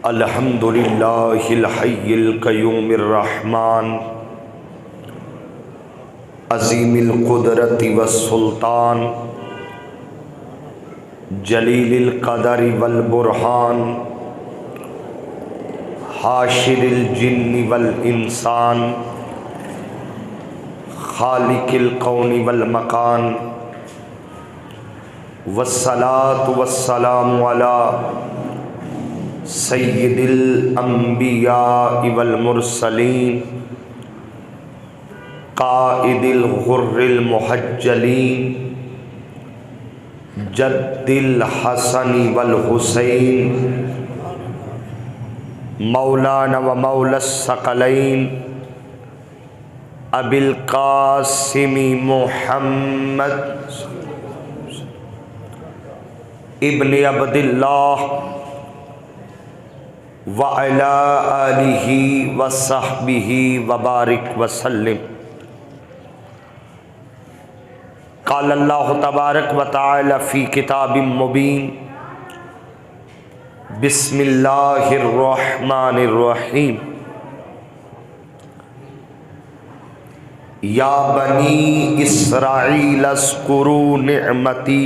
अल्हम्दुलिल्लाहिल हय्यिल क़य्यूमिर रहमान अज़ीमिल क़ुदरति वस्सुल्तान जलीलिल क़दरि वल बुरहान हाशिरिल जिन्नि वल इंसान खालिकिल कौनि वल मकान वस्सलातु वस्सलामु अला सय्यिदिल अंबिया वल मुरसलीन काइदिल गुर्रिल मुहज्जलीन जद्दिल हसन वल हुसैन मौलाना व मौलस सकलैन अबिल कासिमी मुहम्मद इब्न अब्दिल्लाह व अला आलिहि व सहबिहि व बारिक वसल्लिम। क़ाल अल्लाहु तबारक व तआला फ़ी किताबिम मुबीन बिस्मिल्लाहिर रहमानिर रहीम। या बनी इस्राईल अस्कुरू निअमती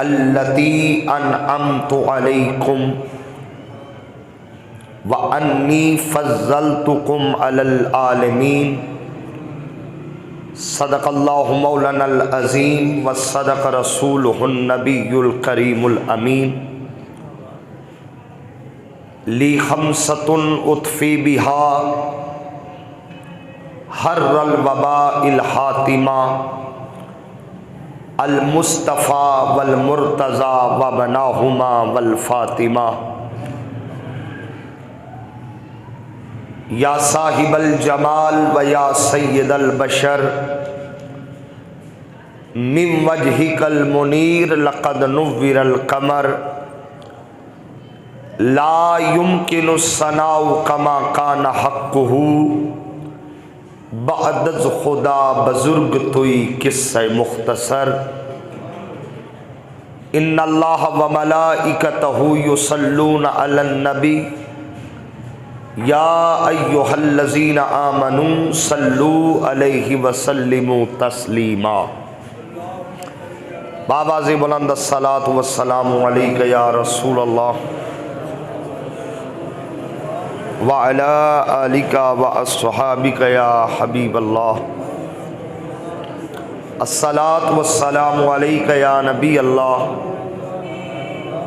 अल्लती अनअमतु अलैकुम व अन्नी फ़ज़्ज़लतुकुम अलल आलमीन। सदक़ल्लाहु मौलानल अज़ीम व सदक़ रसूलुहुन नबियुल करीमुल अमीन। ली खम्सतुन उत्फ़ी बिहा हर्रल वबाइल हातिमा अल मुस्तफ़ा वल मुर्तज़ा व बनाहुमा वल फ़ातिमा। या साहिबल जमाल व या सय्यदल बशर मिन वजहिकल मुनीर लक़द नुव्विरल कमर ला युमकिनु सनाउ कमा कान हक़्क़ुहु बअदज़ खुदा बुज़ुर्ग तुई किस्से मुख्तसर। इन्नल्लाह व मलाइकतहु युसल्लून अलन नबी या अय्युहल्लज़ीना आमनू सल्लू अलैहि व सल्लिमू तस्लीमा। बाबाज़े बुलंद अस्सलातु वस्सलामु अलैका या रसूल अल्लाह व अला आलिका व अस्सहाबिका या हबीब अल्लाह। अस्सलातु वस्सलामु अलैका या नबी अल्लाह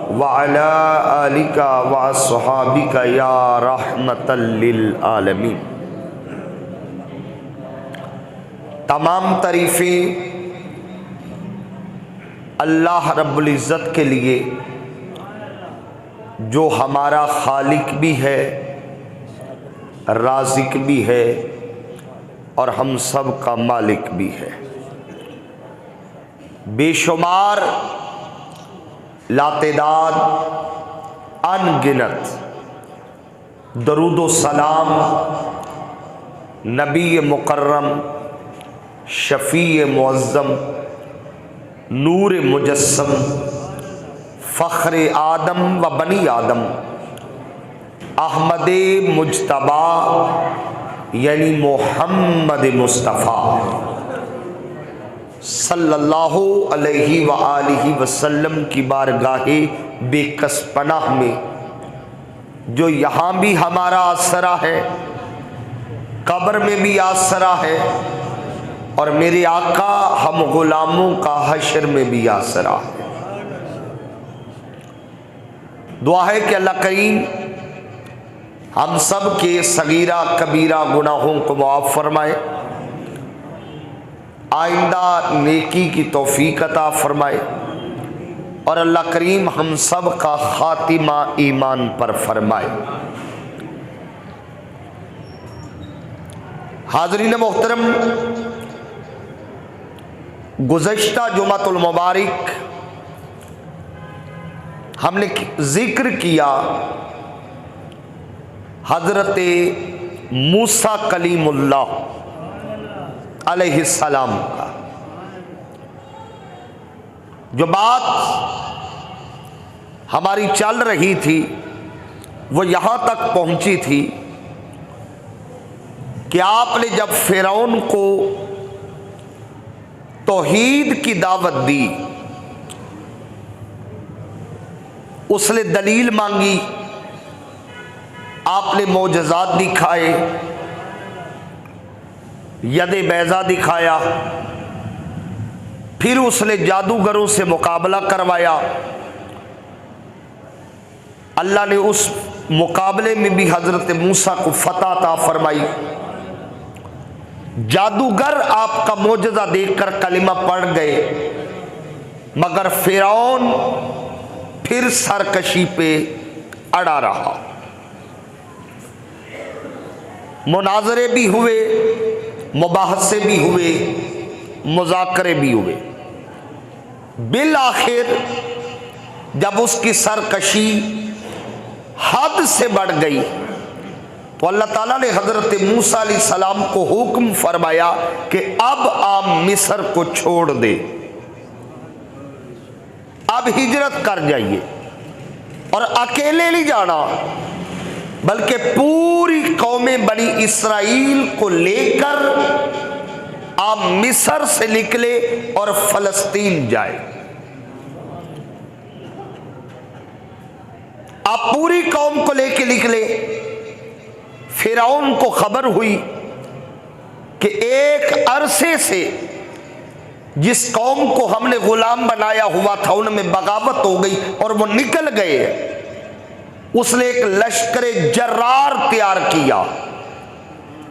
व अला आलिका व अस्सहाबिका या रहमतल लिल आलमीन। तमाम तारीफ़ें अल्लाह रब्बुल इज़्ज़त के लिए जो हमारा खालिक भी है, राज़िक भी है और हम सब का मालिक भी है। बेशुमार लातेदाद अनगिनत दरूदो सलाम नबी मुकर्रम शफ़ी मुअज़्ज़म नूर मुजस्सम फ़ख्र आदम व बनी आदम अहमद मुज्तबा यानी मोहम्मद मुस्तफ़ा सल्लल्लाहु अलैहि व आलिहि वसल्लम की बारगाहे बेकस पनाह में जो यहाँ भी हमारा आसरा है, कब्र में भी आसरा है और मेरे आका हम गुलामों का हशर में भी आसरा है। दुआ है कि अल्लाह करीम हम सब के सगीरा कबीरा गुनाहों को मुआफ़ फरमाए, आइंदा नेकी की तौफीक अता फरमाए और अल्लाह करीम हम सब का खातिमा ईमान पर फरमाए। हाज़रीन मोहतरम, गुज़श्ता जुमातुल मुबारक हमने जिक्र किया हज़रत मूसा कलीमुल्लाह अलैहिस्सलाम का। जो बात हमारी चल रही थी वो यहाँ तक पहुँची थी कि आपने जब फिरौन को तौहीद की दावत दी, उसने दलील मांगी, आपने मोजज़ात दिखाए, यदे बैज़ा दिखाया, फिर उसने जादूगरों से मुकाबला करवाया। अल्लाह ने उस मुकाबले में भी हज़रत मूसा को फतह अता फरमाई। जादूगर आपका मोजज़ा देखकर कलिमा पढ़ गए, मगर फिरौन फिर सरकशी पे अड़ा रहा। मुनाजरे भी हुए, मुबाहसे भी हुए, मुज़ाकरे भी हुए। बिल आखिर जब उसकी सरकशी हद से बढ़ गई तो अल्लाह ताला ने हज़रत मूसा अलैहिस्सलाम को हुक्म फरमाया कि अब आप मिस्र को छोड़ दे, अब हिजरत कर जाइए। और अकेले नहीं जाना, बल्कि पूरी कौमे बनी इसराइल को लेकर आप मिस्र से निकले और फलस्तीन जाए। आप पूरी कौम को लेके निकले। फिरौन को खबर हुई कि एक अरसे से जिस कौम को हमने गुलाम बनाया हुआ था उनमें बगावत हो गई और वो निकल गए। उसने एक लश्कर जर्रार तैयार किया,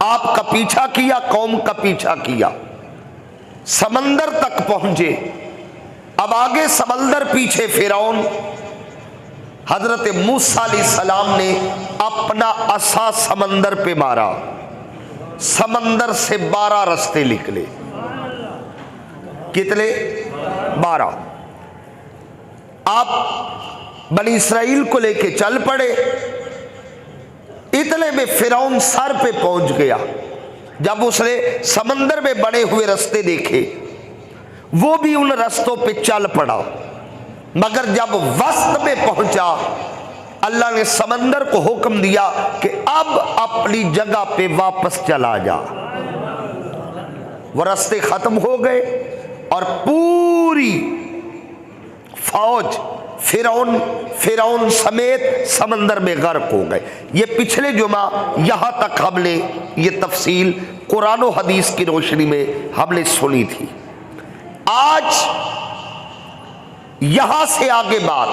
आपका पीछा किया, कौम का पीछा किया, समंदर तक पहुंचे। अब आगे समंदर, पीछे फिरौन। हजरत मूसा अलैहिस्सलाम ने अपना असा समंदर पे मारा, समंदर से 12 रास्ते निकले। कितने? 12। आप बनी इसराइल को लेके चल पड़े। इतने में फिरौन सर पे पहुंच गया। जब उसने समंदर में बने हुए रास्ते देखे, वो भी उन रास्तों पे चल पड़ा। मगर जब वस्त में पहुंचा, अल्लाह ने समंदर को हुक्म दिया कि अब अपनी जगह पे वापस चला जा। वो रास्ते खत्म हो गए और पूरी फौज फिरौन समेत समंदर में गर्क हो गए। ये पिछले जुमा यहां तक हमने ये तफसील कुरान और हदीस की रोशनी में हमने सुनी थी। आज यहां से आगे बात,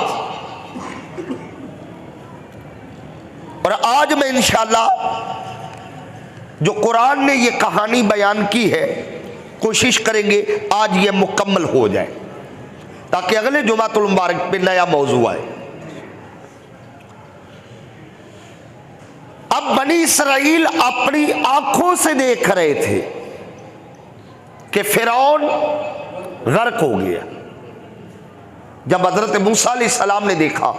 और आज मैं इंशाअल्लाह जो कुरान ने ये कहानी बयान की है, कोशिश करेंगे आज ये मुकम्मल हो जाए ताकि अगले जुमातुल मुबारक पे नया मौजू आए। अब बनी इसराइल अपनी आंखों से देख रहे थे कि फिरौन गर्क हो गया। जब हजरत मूसा अलैहिस्सलाम ने देखा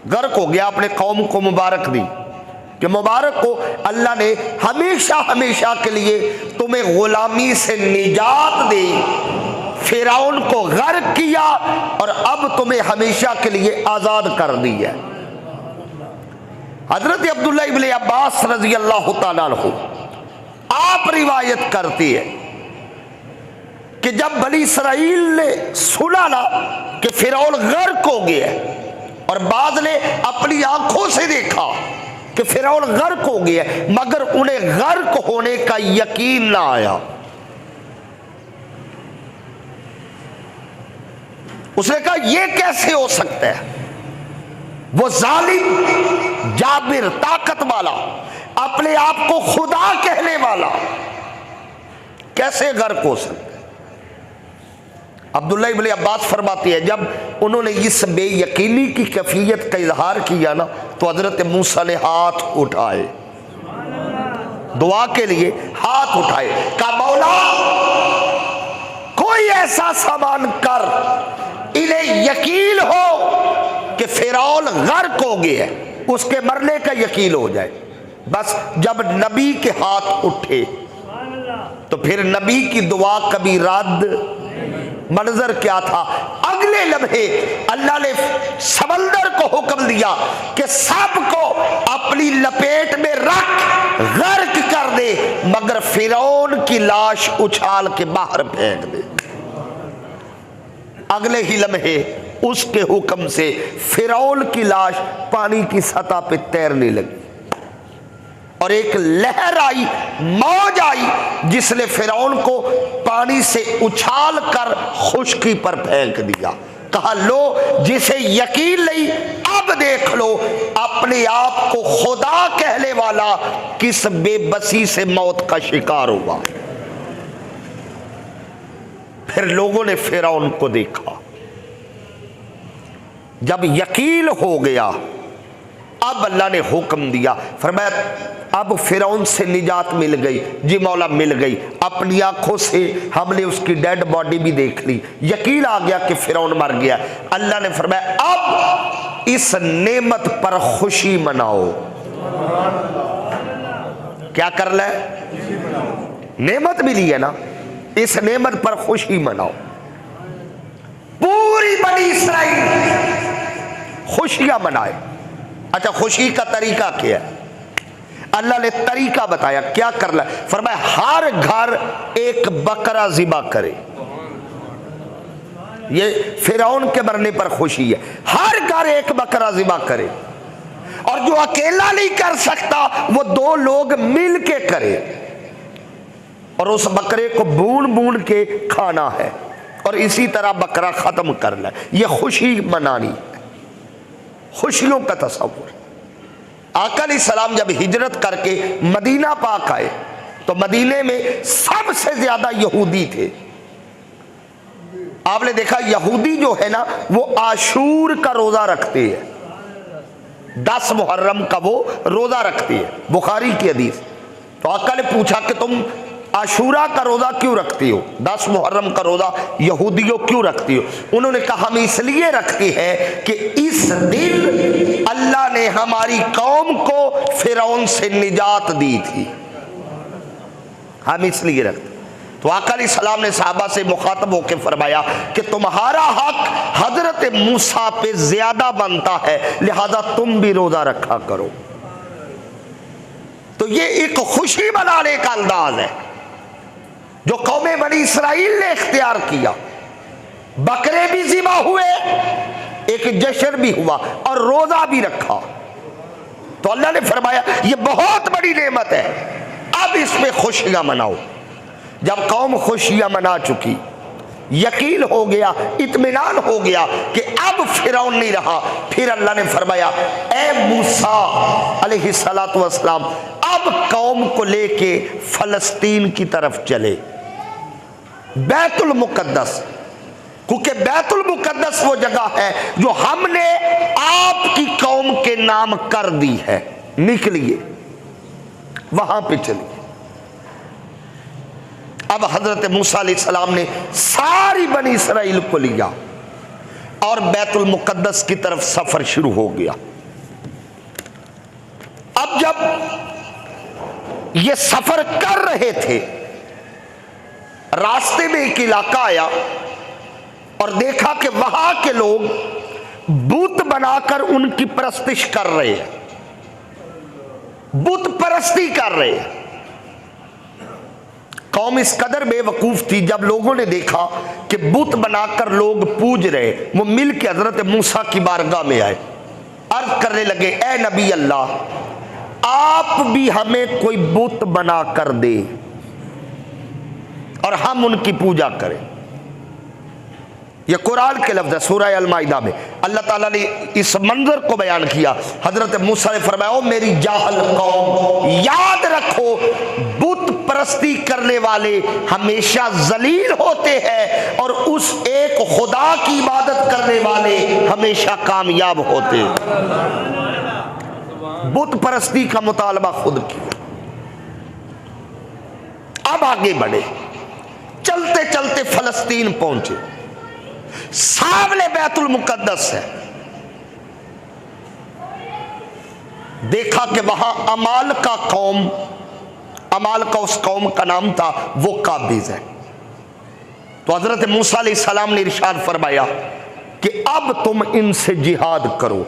गर्क हो गया, अपने कौम को मुबारक दी कि मुबारक हो, अल्लाह ने हमेशा हमेशा के लिए तुम्हें गुलामी से निजात दी, फिरौन को गर्क किया और अब तुम्हें हमेशा के लिए आजाद कर दिया। हजरत अब्दुल्ला इब्न अब्बास रजी अल्लाह तआला अन्हु आप रिवायत करती है कि जब बनी इसराइल ने सुना ना कि फिरौन गर्क हो गया और बाद ने अपनी आंखों से देखा कि फिरौन गर्क हो गया, मगर उन्हें गर्क होने का यकीन ना आया। उसने कहा यह कैसे हो सकता है? वो जालिम, जाबिर, ताकत वाला, अपने आप को खुदा कहने वाला कैसे गर्क हो सकता है? अब्दुल्ला इब्न अब्बास फरमाती है जब उन्होंने इस बेयकीनी की कैफियत का इजहार किया ना तो हजरत मूसा ने हाथ उठाए, दुआ के लिए हाथ उठाए, कहा मौला कोई ऐसा सामान कर इन्हें यकीन हो कि फिरौन गर्क हो गया, उसके मरने का यकीन हो जाए। बस जब नबी के हाथ उठे तो फिर नबी की दुआ कभी रद्द। मंजर क्या था? अगले लम्हे अल्लाह ने समंदर को हुक्म दिया कि सबको अपनी लपेट में रख गर्क कर दे, मगर फिरौन की लाश उछाल के बाहर फेंक दे। अगले ही लम्हे उसके हुक्म से फिरौन की लाश पानी की सतह पे तैरने लगी और एक लहर आई, मौज आई, जिसने फिरौन को पानी से उछाल कर खुश्की पर फेंक दिया। कहा लो जिसे यकीन नहीं अब देख लो अपने आप को खुदा कहने वाला किस बेबसी से मौत का शिकार हुआ। फिर लोगों ने फिरौन को देखा, जब यकीन हो गया अब अल्लाह ने हुक्म दिया, फरमाया अब फिरौन से निजात मिल गई। जी मौला मिल गई, अपनी आंखों से हमने उसकी डेड बॉडी भी देख ली, यकीन आ गया कि फिरौन मर गया। अल्लाह ने फरमाया अब इस नेमत पर खुशी मनाओ। क्या कर ले, नेमत मिली है ना, इस नेमत पर खुशी मनाओ। पूरी बनी इस्राइल खुशियां मनाए। अच्छा, खुशी का तरीका क्या है? अल्लाह ने तरीका बताया, क्या करना। फरमाया हर घर एक बकरा ज़िबा करे। ये फिरौन के मरने पर खुशी है, हर घर एक बकरा ज़िबा करे, और जो अकेला नहीं कर सकता वो दो लोग मिल के करे, और उस बकरे को बून बून के खाना है, और इसी तरह बकरा खत्म करना है। ये खुशी मनानी है, खुशियों का तस्वुर। आका अलैहिस्सलाम जब हिजरत करके मदीना पाक आए तो मदीने में सबसे ज्यादा यहूदी थे। आपने देखा यहूदी जो है ना वो आशूर का रोजा रखते हैं, 10 मुहर्रम का वो रोजा रखते हैं, बुखारी की हदीस। तो आका ने पूछा कि तुम आशूरा का रोजा क्यों रखती हो, 10 मुहर्रम का रोजा यहूदियों क्यों रखती हो? उन्होंने कहा हम इसलिए रखते हैं कि इस दिन अल्लाह ने हमारी कौम को फिरौन से निजात दी थी, हम इसलिए रखते। तो आका अलैहिस्सलाम ने सहाबा से मुखातब होकर फरमाया कि तुम्हारा हक हजरत मूसा पे ज्यादा बनता है, लिहाजा तुम भी रोजा रखा करो। तो ये एक खुशी मनाने का अंदाज है जो कौमे बनी इसराइल ने इख्तियार किया। बकरे भी ज़िबा हुए, एक जश्न भी हुआ और रोजा भी रखा। तो अल्लाह ने फरमाया ये बहुत बड़ी नेमत है, अब इसमें खुशियां मनाओ। जब कौम खुशियां मना चुकी, यकीन हो गया, इत्मीनान हो गया कि अब फिरौन नहीं रहा, फिर अल्लाह ने फरमाया ए मूसा अलैहिस्सलातु वस्सलाम अब कौम को लेके फलस्तीन की तरफ चले, बैतुल मुकद्दस, क्योंकि बैतुल मुकद्दस वो जगह है जो हमने आपकी कौम के नाम कर दी है, निकलिए वहां पे चलिए। अब हजरत मूसा अलैहिस्सलाम ने सारी बनी इसराइल को लिया और बैतुल मुकद्दस की तरफ सफर शुरू हो गया। अब जब ये सफर कर रहे थे, रास्ते में एक इलाका आया और देखा कि वहां के लोग बुत बनाकर उनकी परस्तिश कर रहे हैं, बुत परस्ती कर रहे हैं। कौम इस कदर बेवकूफ थी, जब लोगों ने देखा कि बुत बनाकर लोग पूज रहे, वो मिल के हजरत मूसा की बारगाह में आए, अर्ज करने लगे ए नबी अल्लाह, आप भी हमें कोई बुत बना कर दे और हम उनकी पूजा करें। यह कुरान के लफ्ज़ है, सूरह अल-माइदा में अल्लाह ताला ने इस मंजर को बयान किया। हजरत मूसा ने फरमाया ओ मेरी जाहल कौम, याद रखो बुत परस्ती करने वाले हमेशा जलील होते हैं और उस एक खुदा की इबादत करने वाले हमेशा कामयाब होते हैं। बुत परस्ती का मुतालबा खुद किया। अब आगे बढ़े, चलते चलते फलस्तीन पहुंचे, सामने बैतुल मुकद्दस है। देखा कि वहां अमाल का कौम, अमाल का उस कौम का नाम था, वो काबिज है। तो हजरत मूसा अलैहिस्सलाम ने इरशाद फरमाया कि अब तुम इनसे जिहाद करो,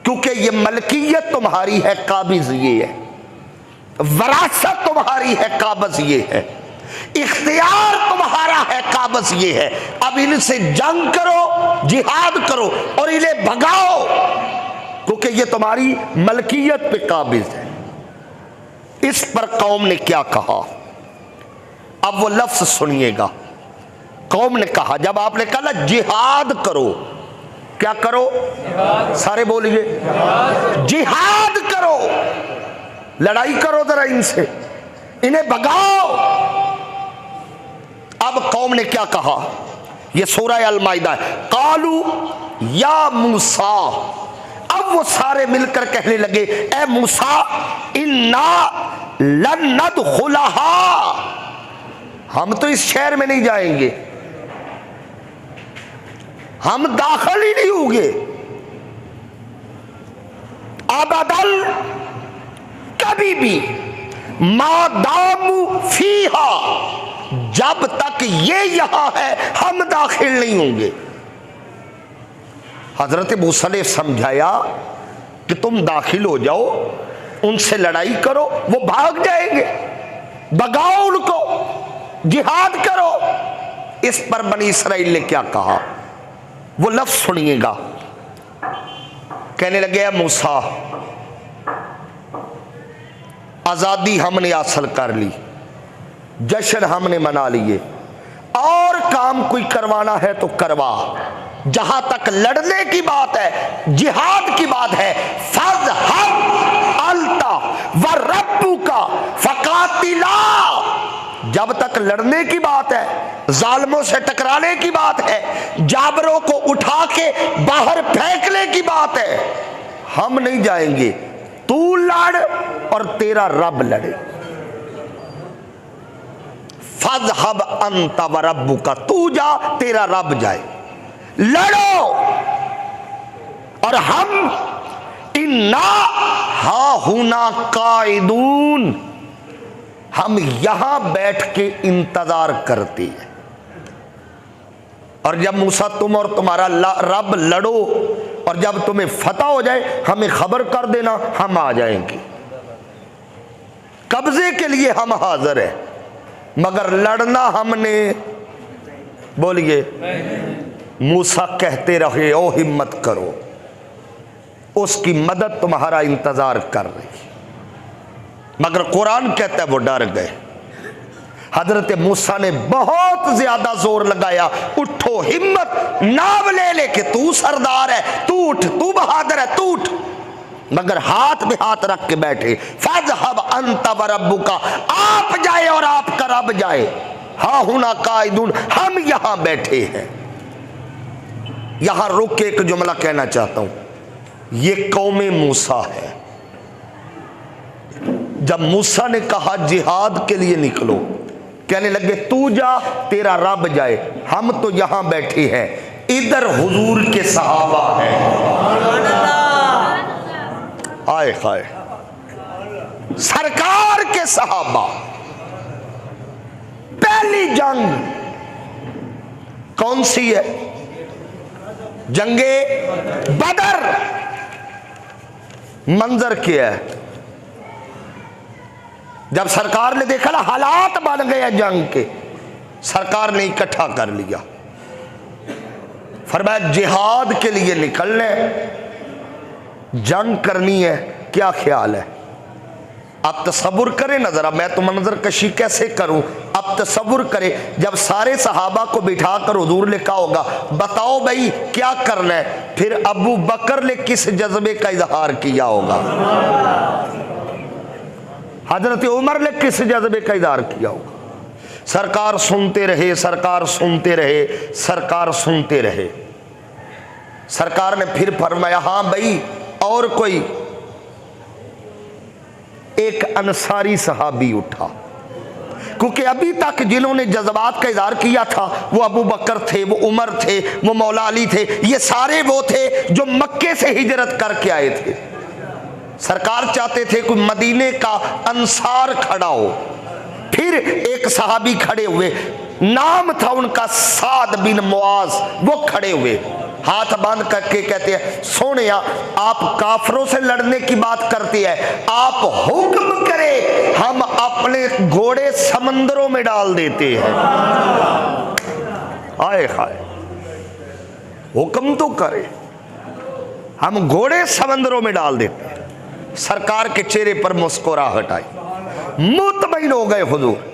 क्योंकि ये मलकियत तुम्हारी है, काबिज ये है, वरासत तुम्हारी है, काबज ये है, इख्तियार तुम्हारा है, काबज ये है। अब इनसे जंग करो, जिहाद करो और इन्हें भगाओ, क्योंकि ये तुम्हारी मलकियत पे काबिज है। इस पर कौम ने क्या कहा, अब वो लफ्ज सुनिएगा। कौम ने कहा, जब आपने कहा जिहाद करो, क्या करो, सारे बोलिए, जिहाद करो, लड़ाई करो जरा इनसे, इन्हें भगाओ। अब कौम ने क्या कहा, यह सूरह अल-माइदा है। कालू या मूसा, अब वो सारे मिलकर कहने लगे, ए मूसा इन्ना लन नदखुलहा, हम तो इस शहर में नहीं जाएंगे, हम दाखिल ही नहीं होंगे, अबदल, कभी भी, मादामू फीहा, जब तक ये यहां है हम दाखिल नहीं होंगे। हजरत मूसा ने समझाया कि तुम दाखिल हो जाओ, उनसे लड़ाई करो, वो भाग जाएंगे, भगाओ उनको, जिहाद करो। इस पर बनी इसराइल ने क्या कहा, वो लफ्ज सुनिएगा। कहने लगे, मूसा आजादी हमने हासिल कर ली, जश्न हमने मना लिए, और काम कोई करवाना है तो करवा, जहां तक लड़ने की बात है, जिहाद की बात है, फज़हब अंता व रब्बुका फकातिला, जब तक लड़ने की बात है, जालिमों से टकराने की बात है, जाबरों को उठा के बाहर फेंकने की बात है, हम नहीं जाएंगे, तू लड़ और तेरा रब लड़े। फज़हब अंता व रब्बुका, तू जा, तेरा रब जाए, लड़ो, और हम इन्ना हाहुना काइदून, हम यहां बैठ के इंतजार करते हैं। और जब मूसा तुम और तुम्हारा रब लड़ो और जब तुम्हें फतह हो जाए हमें खबर कर देना, हम आ जाएंगे, कब्जे के लिए हम हाजिर हैं, मगर लड़ना हमने, बोलिए। मूसा कहते रहे, ओ हिम्मत करो, उसकी मदद तुम्हारा इंतजार कर रही, मगर कुरान कहता है वो डर गए। हजरत मूसा ने बहुत ज्यादा जोर लगाया, उठो, हिम्मत नाम ले ले के तू सरदार है, तू उठ, तू बहादुर है, तू उठ, मगर हाथ में हाथ रख के बैठे। फज़हब अंता व रब्बुका, आप जाए और आपका रब जाए, हा हुना काइदून, हम यहां बैठे हैं। यहां रुक के एक जुमला कहना चाहता हूं, ये कौमे मूसा है। जब मूसा ने कहा जिहाद के लिए निकलो, कहने लगे तू जा, तेरा रब जाए, हम तो यहां बैठे हैं, इधर हुजूर के सहाबा हैं, आए हाय, सरकार के सहाबा। पहली जंग कौन सी है, जंगे बदर। मंजर क्या है, जब सरकार ने देखा ना हालात बन गए जंग के, सरकार ने इकट्ठा कर लिया, फरमाया जिहाद के लिए निकलने, जंग करनी है, क्या ख्याल है। अब तसव्वुर करें ना जरा, मैं तो मंजर कशी कैसे करूं, अब तसव्वुर करें, जब सारे सहाबा को बिठा कर हुजूर ने कहा होगा बताओ भाई क्या करना है, फिर अबू बकर ने किस जज्बे का इजहार किया होगा, हजरत उमर ने किस जज्बे का इजहार किया होगा। सरकार सुनते रहे, सरकार सुनते रहे, सरकार सुनते रहे। सरकार ने फिर फरमाया हाँ भाई, और कोई। एक अंसारी सहाबी उठा, क्योंकि अभी तक जिन्होंने जज्बात का इजहार किया था वो अबू बकर थे, वो उमर थे, वो मौला अली थे, ये सारे वो थे जो मक्के से हिजरत करके आए थे। सरकार चाहते थे कोई मदीने का अंसार खड़ा हो। फिर एक सहाबी खड़े हुए, नाम था उनका साद बिन मुआज। वो खड़े हुए हाथ बांध करके कहते हैं, सोनिया आप काफरों से लड़ने की बात करती है, आप हुक्म करे हम अपने घोड़े समंदरों में डाल देते हैं। आए हाय, हुक्म तो करे, हम घोड़े समंदरों में डाल देते हैं। सरकार के चेहरे पर मुस्कुराहट आई, मुतमईन हो गए हुजूर।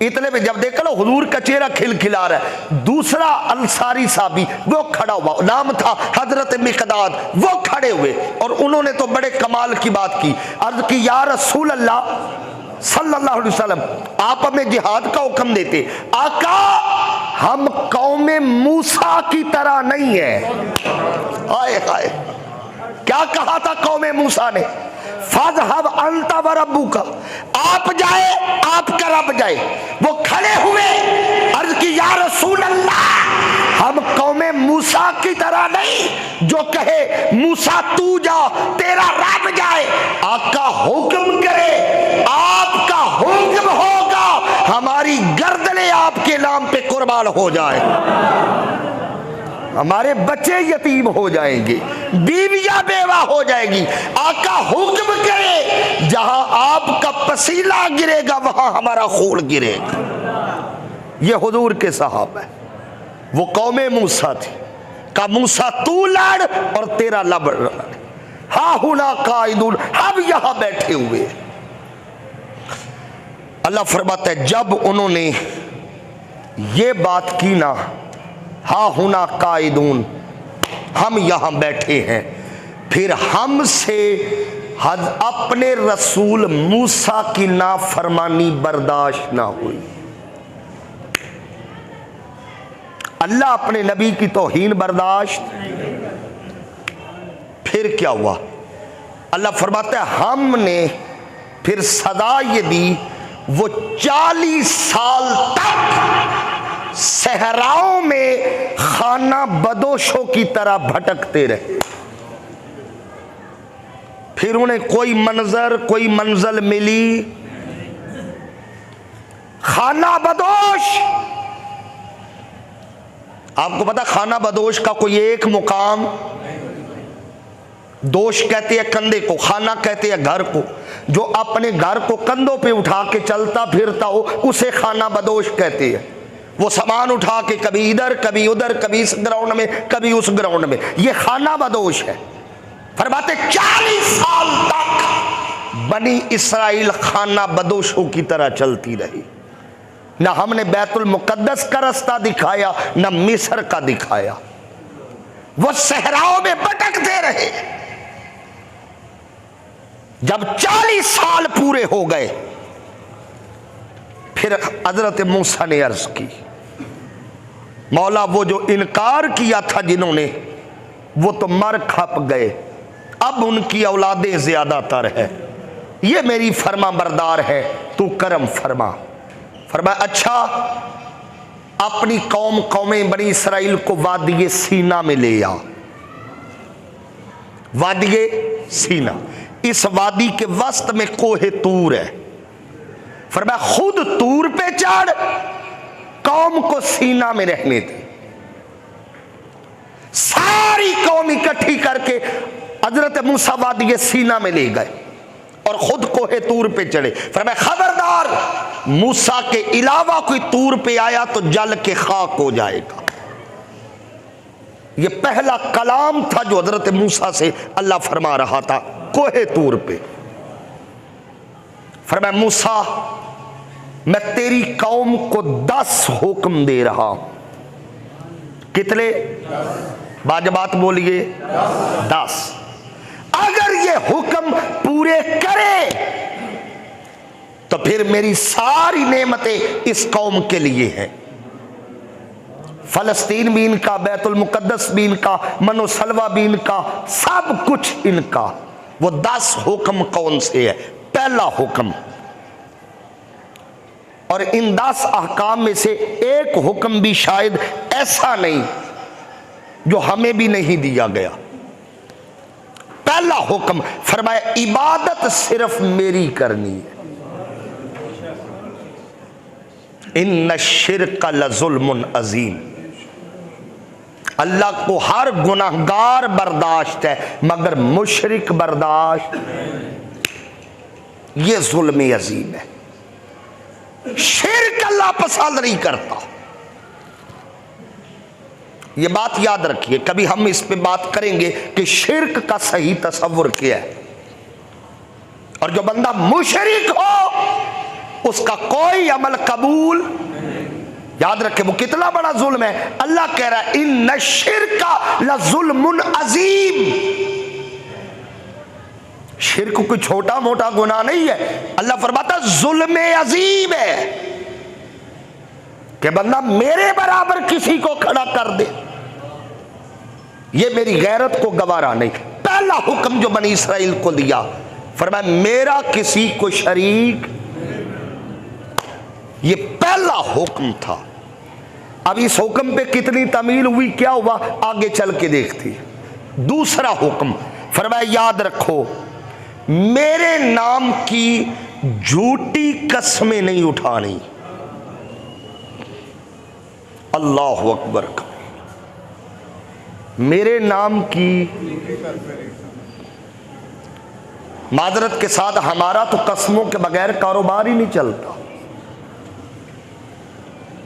इतने में जब देखा ना हुजूर का चेहरा खिलखिला रहा है, दूसरा अंसारी साहबी वो खड़ा हुआ, नाम था हजरत मिकदाद, वो खड़े हुए और उन्होंने तो बड़े कमाल की बात की। अर्ज की, या रसूल अल्लाह सल्लल्लाहु अलैहि वसल्लम, आप हमें जिहाद का हुक्म देते। आका, हम कौमे मूसा की तरह नहीं है। हाय हाय, क्या कहा था कौमे मूसा ने? फज़हब अंता व रब्बुका, आप जाए आपका रब जाए। वो खड़े हुए, अर्ज की, या रसूल अल्लाह, हम कौमे मूसा की तरह नहीं जो कहे मूसा तू जा तेरा रब जाए। आका हुक्म करे, आपका हुक्म होगा, हमारी गर्दनें आपके नाम पे कुर्बान हो जाए, हमारे बच्चे यतीम हो जाएंगे, बीवियां बेवा हो जाएगी। आका हुक्म करे, जहां आपका पसीना गिरेगा वहां हमारा खून गिरेगा। ये हुजूर के साहब है। वो कौमे मूसा थी, का मूसा तू लड़ और तेरा लब लड़। हा हुना काइदुन, हम यहां बैठे हुए। अल्लाह फरमाता है, जब उन्होंने ये बात की ना, हा हुना काइदून, हम यहां बैठे हैं, फिर हमसे अपने रसूल मूसा की नाफरमानी बर्दाश्त ना हुई। अल्लाह अपने नबी की तौहीन बर्दाश्त। फिर क्या हुआ? अल्लाह फरमाता है, हमने फिर सदा ये दी, वो 40 साल तक सहराओं में खाना बदोशों की तरह भटकते रहे। फिर उन्हें कोई मंजर, कोई मंजिल मिली। खाना बदोश, आपको पता खाना बदोश का कोई एक मुकाम, दोष कहते हैं कंधे को, खाना कहते हैं घर को। जो अपने घर को कंधों पे उठा के चलता फिरता हो उसे खाना बदोश कहते हैं। वो सामान उठा के कभी इधर कभी उधर, कभी इस ग्राउंड में कभी उस ग्राउंड में, ये खाना बदोश है। फरमाते 40 साल तक बनी इस्राइल खाना बदोशों की तरह चलती रही। ना हमने बैतुल मुकद्दस का रास्ता दिखाया, ना मिस्र का दिखाया। वो सहराओं में भटकते रहे। जब 40 साल पूरे हो गए, फिर हजरत मूसा ने अर्ज की, मौला वो जो इनकार किया था जिन्होंने, वो तो मर खप गए, अब उनकी औलादें ज्यादातर है, ये मेरी फरमा बरदार है, तू करम फरमा। फरमाया, अच्छा अपनी कौमे बनी इसराइल को वादिये सीना में ले आ। वादिये सीना, इस वादी के वस्त में कोहे तूर है। फरमाया खुद तूर पे चढ़, कौम को सीना में रहने दे। सारी कौम इकट्ठी करके हजरत मूसा वादी सीना में ले गए और खुद कोहे तूर पे चढ़े। फरमाया खबरदार, मूसा के अलावा कोई तूर पे आया तो जल के खाक हो जाएगा। यह पहला कलाम था जो हजरत मूसा से अल्लाह फरमा रहा था कोहे तूर पे। फरमाया मूसा, मैं तेरी कौम को 10 हुक्म दे रहा हूं। कितने? बाजबात बोलिए, 10। अगर ये हुक्म पूरे करे तो फिर मेरी सारी नेमतें इस कौम के लिए हैं। फलस्तीन भी इनका, बैतुल मुकद्दस भी इनका, मनो सलवा भी इनका, सब कुछ इनका। वो 10 हुक्म कौन से है? पहला हुक्म, और इन 10 अहकाम में से एक हुक्म भी शायद ऐसा नहीं जो हमें भी नहीं दिया गया। पहला हुक्म फरमाया, इबादत सिर्फ मेरी करनी है। इन्न शिर्क लजुल्मुन अजीम। अल्लाह को हर गुनाहगार बर्दाश्त है मगर मुशरिक बर्दाश्त, ये जुल्म अजीम है। शिर्क अल्लाह पसंद नहीं करता। ये बात याद रखिए, कभी हम इस पे बात करेंगे कि शिर्क का सही तसव्वुर क्या है। और जो बंदा मुशरिक हो उसका कोई अमल कबूल, याद रखे वो कितना बड़ा जुल्म है। अल्लाह कह रहा है इन्न शिर्का लजुल्मुन अजीम। शिर्क कोई छोटा मोटा गुनाह नहीं है। अल्लाह फरमाता जुल्म अजीम है कि बंदा मेरे बराबर किसी को खड़ा कर दे, ये मेरी गैरत को गवारा नहीं। पहला हुक्म जो बनी इसराइल को दिया, फरमाया मेरा किसी को शरीक, ये पहला हुक्म था। अब इस हुक्म पे कितनी तमील हुई, क्या हुआ, आगे चल के देखती। दूसरा हुक्म फरमाया याद रखो मेरे नाम की झूठी कसमें नहीं उठानी। अल्लाह अकबर। मेरे नाम की, माजरत के साथ हमारा तो कसमों के बगैर कारोबार ही नहीं चलता।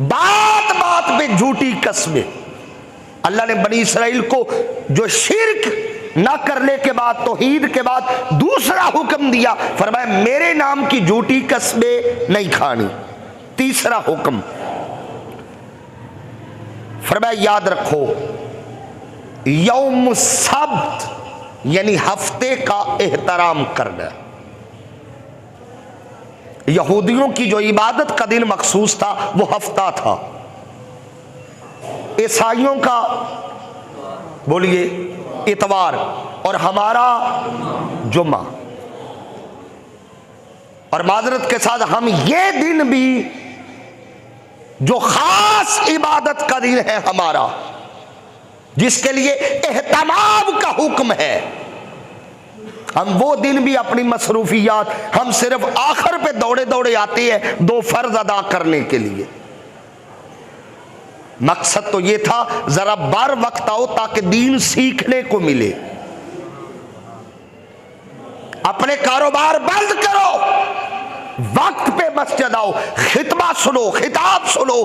बात बात पे झूठी कसमें। अल्लाह ने बनी इसराइल को जो शिर्क ना करने के बाद, तौहीद के बाद दूसरा हुक्म दिया, फरमाया मेरे नाम की झूठी कसमें नहीं खानी। तीसरा हुक्म फरमाया याद रखो यौम सब्त यानी हफ्ते का एहतराम करना। यहूदियों की जो इबादत का दिन मखसूस था वो हफ्ता था। ईसाइयों का बोलिए इतवार और हमारा जुम्मा। और माजरत के साथ हम ये दिन भी जो खास इबादत का दिन है हमारा, जिसके लिए एहतमाम का हुक्म है, हम वो दिन भी अपनी मसरूफियात, हम सिर्फ आखिर पे दौड़े दौड़े आते हैं दो फर्ज अदा करने के लिए। मकसद तो ये था जरा बार वक्त आओ ताकि दीन सीखने को मिले। अपने कारोबार बंद करो, वक्त पे मस्जिद आओ, खितबा सुनो, खिताब सुनो,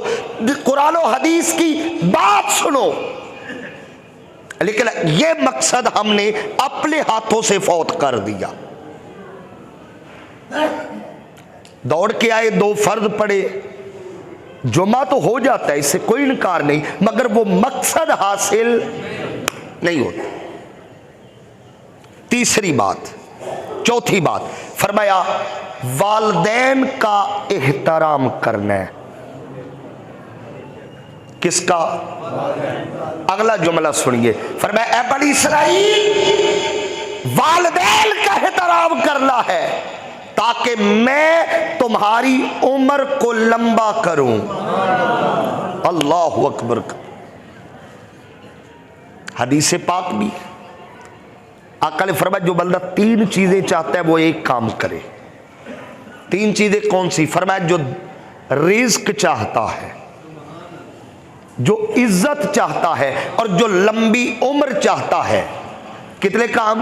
कुरान और हदीस की बात सुनो। लेकिन ये मकसद हमने अपने हाथों से फौत कर दिया। दौड़ के आए, दो फर्ज पड़े, जुमा तो हो जाता है, इससे कोई इनकार नहीं, मगर वो मकसद हासिल नहीं होता। तीसरी बात, चौथी बात फरमाया वालिदैन का एहतराम करना है। किसका? अगला जुमला सुनिए, फरमाया ऐ बनी इसराइल वालिदैन का एहतराम करना है ताकि मैं तुम्हारी उम्र को लंबा करूं। अल्लाहु अकबर। हदीस पाक भी आका ने फरमाया जो बंदा तीन चीजें चाहता है वो एक काम करे। तीन चीजें कौन सी? फरमाया जो रिज्क चाहता है, जो इज्जत चाहता है और जो लंबी उम्र चाहता है। कितने काम?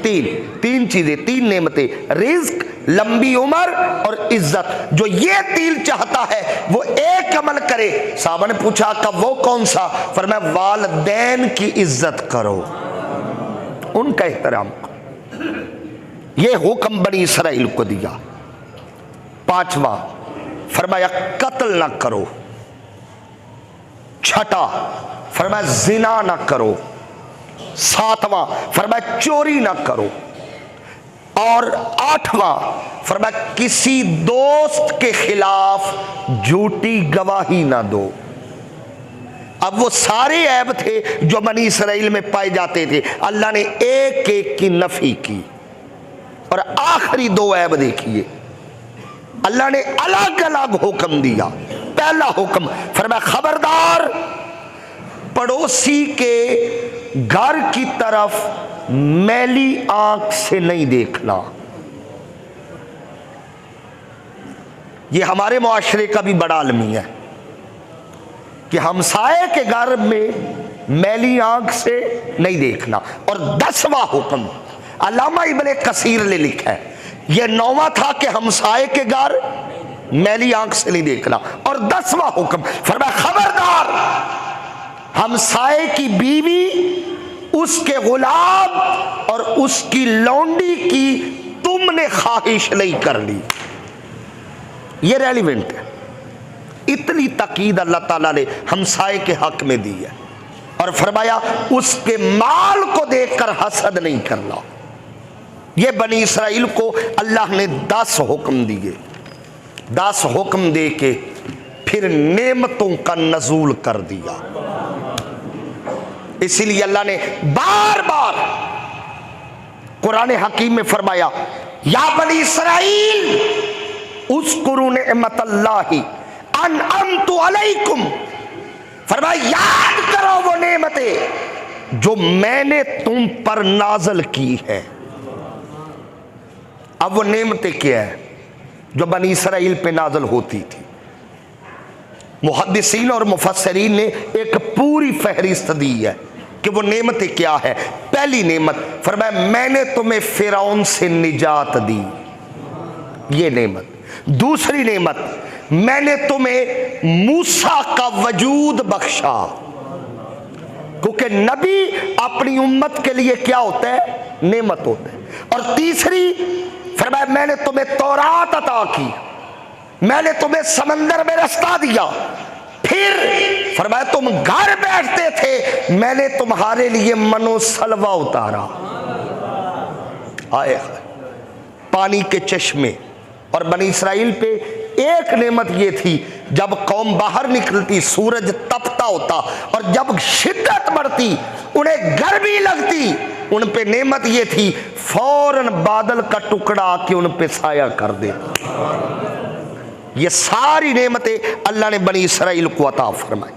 तीन चीजें, तीन नेमतें, रिज्क, लंबी उम्र और इज्जत। जो ये तीन चाहता है वो एक अमल करे। साहबा ने पूछा का वो कौन सा? फरमाया वालिदैन की इज्जत करो, उनका एहतराम करो। ये हुक्म बनी इसराइल को दिया। पांचवा फरमाया कत्ल ना करो। छठा फरमाया जिना ना करो। सातवां फरमाया चोरी ना करो। और आठवां फरमाया किसी दोस्त के खिलाफ झूठी गवाही ना दो। अब वो सारे ऐब थे जो बनी इसराइल में पाए जाते थे, अल्लाह ने एक एक की नफी की। और आखिरी दो ऐब देखिए, अल्लाह ने अलग अलग हुक्म दिया। पहला हुक्म फरमाया खबरदार पड़ोसी के घर की तरफ मैली आंख से नहीं देखना। ये हमारे मुआशरे का भी बड़ा अलमी है कि हमसाए के घर में मैली आंख से नहीं देखना। और 10वां हुक्म अल्लामा इब्ने कसीर ने लिखा है, यह 9वां था कि हमसाए के घर मैली आंख से नहीं देखना, और 10वां हुक्म फरमाया खबरदार हमसाए की बीवी, उसके गुलाम और उसकी लौंडी की तुमने ख्वाहिश नहीं कर ली। ये रेलिवेंट है। इतनी ताकीद अल्लाह ताला ने हमसाए के हक में दी है। और फरमाया उसके माल को देखकर हसद नहीं करना। ये बनी इसराइल को अल्लाह ने 10 हुक्म दिए। 10 हुक्म दे के फिर नेमतों का नजूल कर दिया। इसीलिए अल्लाह ने बार बार कुरान हकीम में फरमाया, या बनी इसराइल उस्कुरू निअमतल्लाहि अनअमतु अलैकुम, फरमाया याद करो वो नेमतें जो मैंने तुम पर नाज़िल की है। अब वो नेमतें क्या है जो बनी इसराइल पे नाज़िल होती थी? मुहद्दिसीन और मुफस्सिरीन ने एक पूरी फहरिस्त दी है कि वो नेमतें क्या है। पहली नेमत फरमाया मैंने तुम्हें फिरौन से निजात दी, ये नेमत। दूसरी नेमत मैंने तुम्हें मूसा का वजूद बख्शा, क्योंकि नबी अपनी उम्मत के लिए क्या होता है? नेमत होता है। और तीसरी फरमाया मैंने तुम्हें तौरात अता की, मैंने तुम्हें समंदर में रास्ता दिया। फिर फरमाया तुम घर बैठते थे, मैंने तुम्हारे लिए मनो सलवा उतारा। आए पानी के चश्मे। और बनी इसराइल पे एक नेमत ये थी, जब कौम बाहर निकलती सूरज तपता होता, और जब शिद्दत बढ़ती उन्हें गर्मी लगती, उन पे नेमत ये थी फौरन बादल का टुकड़ा आके उन पे साया कर देता। ये सारी नेमतें अल्लाह ने बनी इसराइल को अता फरमाई,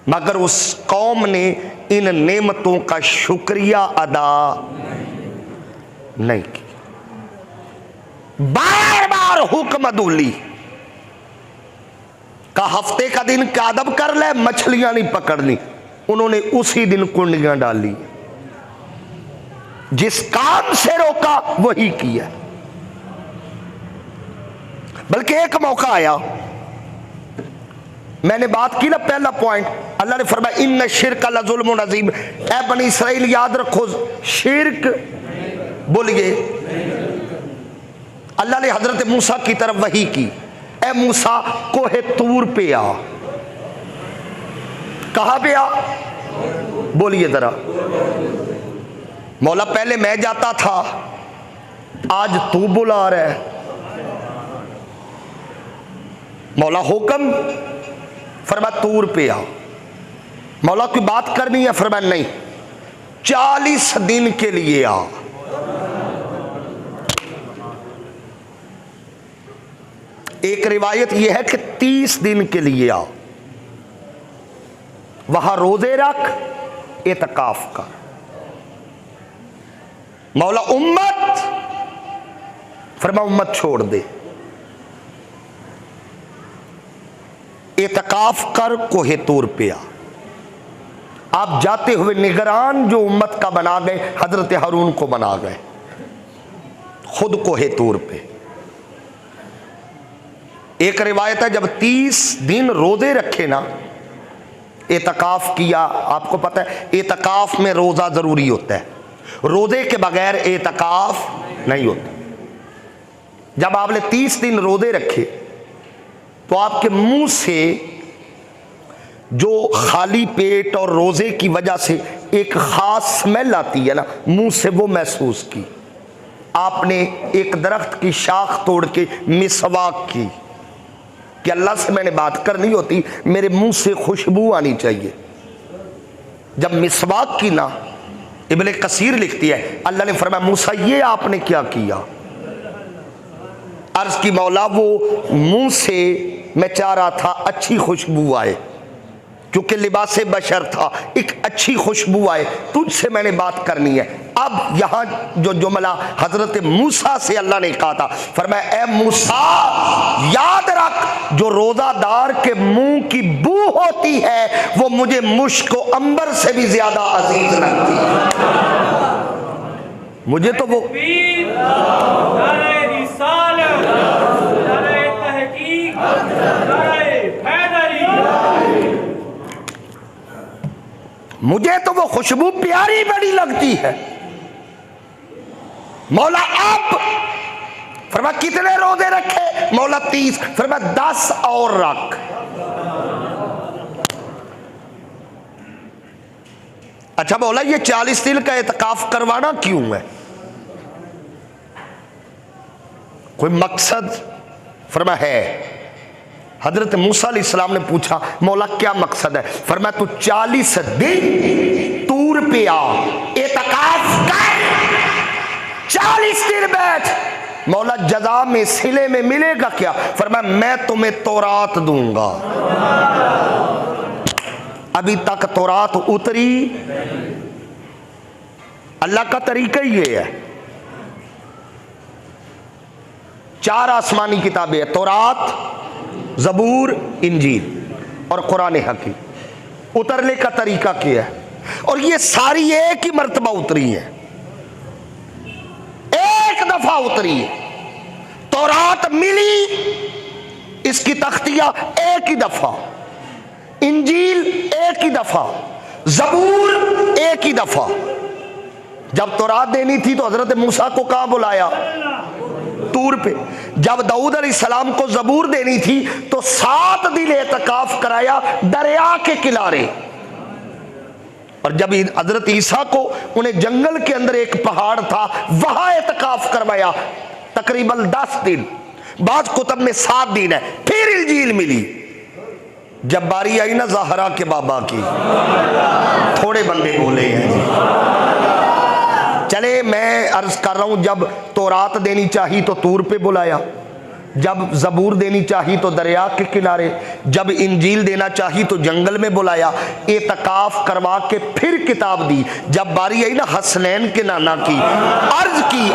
मगर उस कौम ने इन नेमतों का शुक्रिया अदा नहीं किया। बार बार हुक्म अदूली का हफ्ते का दिन क्या अदब कर ले, मछलियां नहीं पकड़नी, उन्होंने उसी दिन कुंडियां डाली। जिस काम से रोका वही किया। बल्कि एक मौका आया, मैंने बात की ना पहला पॉइंट, अल्लाह ने फरमाया इन्न शिर्क लज़ुल्मुन अज़ीम। ऐ बनी इसराइल याद रखो शिर्क, बोलिए, अल्लाह ने हजरत मूसा की तरफ वही की, ऐ मूसा कोहे तूर पे आ। कहां पे आ? बोलिए जरा। मौला पहले मैं जाता था, आज तू बुला रहा है। मौला हुक्म, फरमाया तूर पे आ। मौला कोई बात करनी है? फरमाया नहीं, 40 दिन के लिए आ। एक रिवायत यह है कि 30 दिन के लिए आ, वहां रोजे रख, एतकाफ कर। मौला उम्मत, फरमाया उम्मत छोड़ दे, एतकाफ कर, कोहे तूर पे आ। आप जाते हुए निगरान जो उम्मत का बना गए, हजरत हारून को बना गए, खुद कोहे तूर पे। एक रिवायत है जब 30 दिन रोजे रखे ना, एतकाफ किया, आपको पता है एतकाफ में रोजा जरूरी होता है, रोजे के बगैर एतकाफ नहीं होता। जब आपने 30 दिन रोजे रखे तो आपके मुंह से जो खाली पेट और रोजे की वजह से एक खास स्मेल आती है ना, मुंह से वो महसूस की। आपने एक दरख्त की शाख तोड़ के मिसवाक की कि अल्लाह से मैंने बात करनी होती, मेरे मुंह से खुशबू आनी चाहिए। जब मिसवाक की ना, इब्ने कसीर लिखती है, अल्लाह ने फरमाया मूसा ये आपने क्या किया? अर्ज की मौला वो मुंह से मैं चाह रहा था अच्छी खुशबू आए, क्योंकि लिबास बशर था, एक अच्छी खुशबू आए, तुझसे मैंने बात करनी है। अब यहां जो जुमला हजरत मूसा से अल्लाह ने कहा था, फरमाया ए मूसा याद रख, जो रोजादार के मुंह की बू होती है वो मुझे मुश्क और अंबर से भी ज्यादा अजीज लगती है। मुझे तो वो मुझे तो वो खुशबू प्यारी बड़ी लगती है। मौला आप फरमाया कितने रोजे रखे? मौला 30। फरमाया 10 और रख। अच्छा मौला ये 40 दिन का एतकाफ करवाना क्यों है, कोई मकसद? फरमाया है। हजरत मूसा अलैहिस्सलाम ने पूछा मौला क्या मकसद है? फरमाया तू 40 दिन तूर पे आ, एतकाफ कर, 40 दिन बैठ। मौला जजा में सिले में मिलेगा क्या? फरमाया मैं तुम्हें तौरात दूंगा। अभी तक तौरात उतरी? अल्लाह का तरीका ही ये है। 4 आसमानी किताबें हैं, तौरात, ज़बूर, इंजील और कुरान हकीम। उतरने का तरीका क्या है? और ये सारी एक ही मर्तबा उतरी है, एक दफा उतरी है। तौरात मिली, इसकी तख्तियां एक ही दफा, इंजील एक ही दफा, ज़बूर एक ही दफा। जब तौरात देनी थी तो हजरत मूसा को कहां बुलाया? तूर पे। जब दाऊद अलैहिस्सलाम को ज़बूर देनी थी तो 7 दिन एतकाफ कराया दरिया के किनारे। और जब हजरत ईसा को उन्हें जंगल के अंदर एक पहाड़ था वहां एतकाफ करवाया तकरीबन 10 दिन। बाज कुतब में 7 दिन है। फिर इंजील मिली। जब बारी आई ना ज़हरा के बाबा की, थोड़े बंदे बोले हैं। चले मैं अर्ज कर रहा हूं, जब तौरात देनी चाहिए तो तूर पे बुलाया, जब ज़बूर देनी चाहिए तो दरिया के किनारे, जब इंजील देना चाहिए तो जंगल में बुलाया, एतकाफ करवा के फिर किताब दी। जब बारी आई ना हसनैन के नाना की,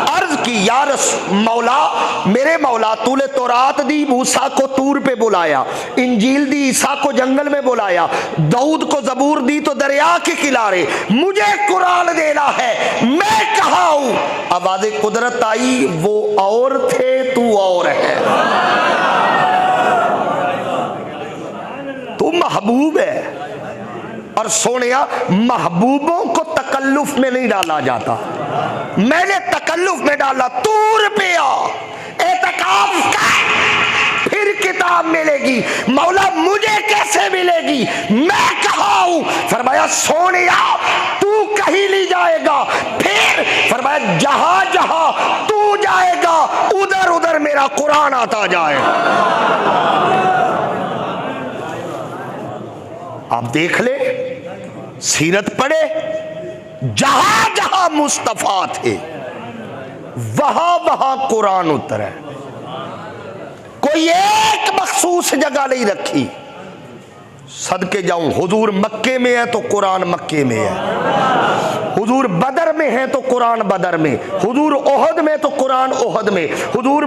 अर्ज की या मौला, मेरे मौला तूने तौरात दी, मूसा को तूर पे बुलाया, इंजील दी, ईसा को जंगल में बुलाया, दाऊद को ज़बूर दी तो दरिया के किनारे, मुझे कुरान देना है, मैं कहाँ हूं? आवाज़े कुदरत आई, वो और थे तू और है। तू महबूब है। और सोनिया महबूबों को तकल्लुफ में नहीं डाला जाता, मैंने तकल्लुफ में डाला। तूर पे आ, एतकाफ कर, फिर किताब मिलेगी। मौला मुझे कैसे मिलेगी, मैं कहाँ हूं? फरमाया सोनिया तू कहीं नहीं जाएगा। फिर फरमाया जहां जहां तू जाएगा उधर उधर मेरा कुरान आता जाएगा। आप देख ले, सीरत पढ़े, जहां जहां मुस्तफा थे वहां वहां कुरान उतरे। कोई एक मखसूस जगह नहीं रखी। सदके जाऊं, हुजूर मक्के में है तो कुरान मक्के में है, हुजूर बदर में है तो कुरान बदर में, हुजूर ओहद में तो कुरान ओहद में, हुजूर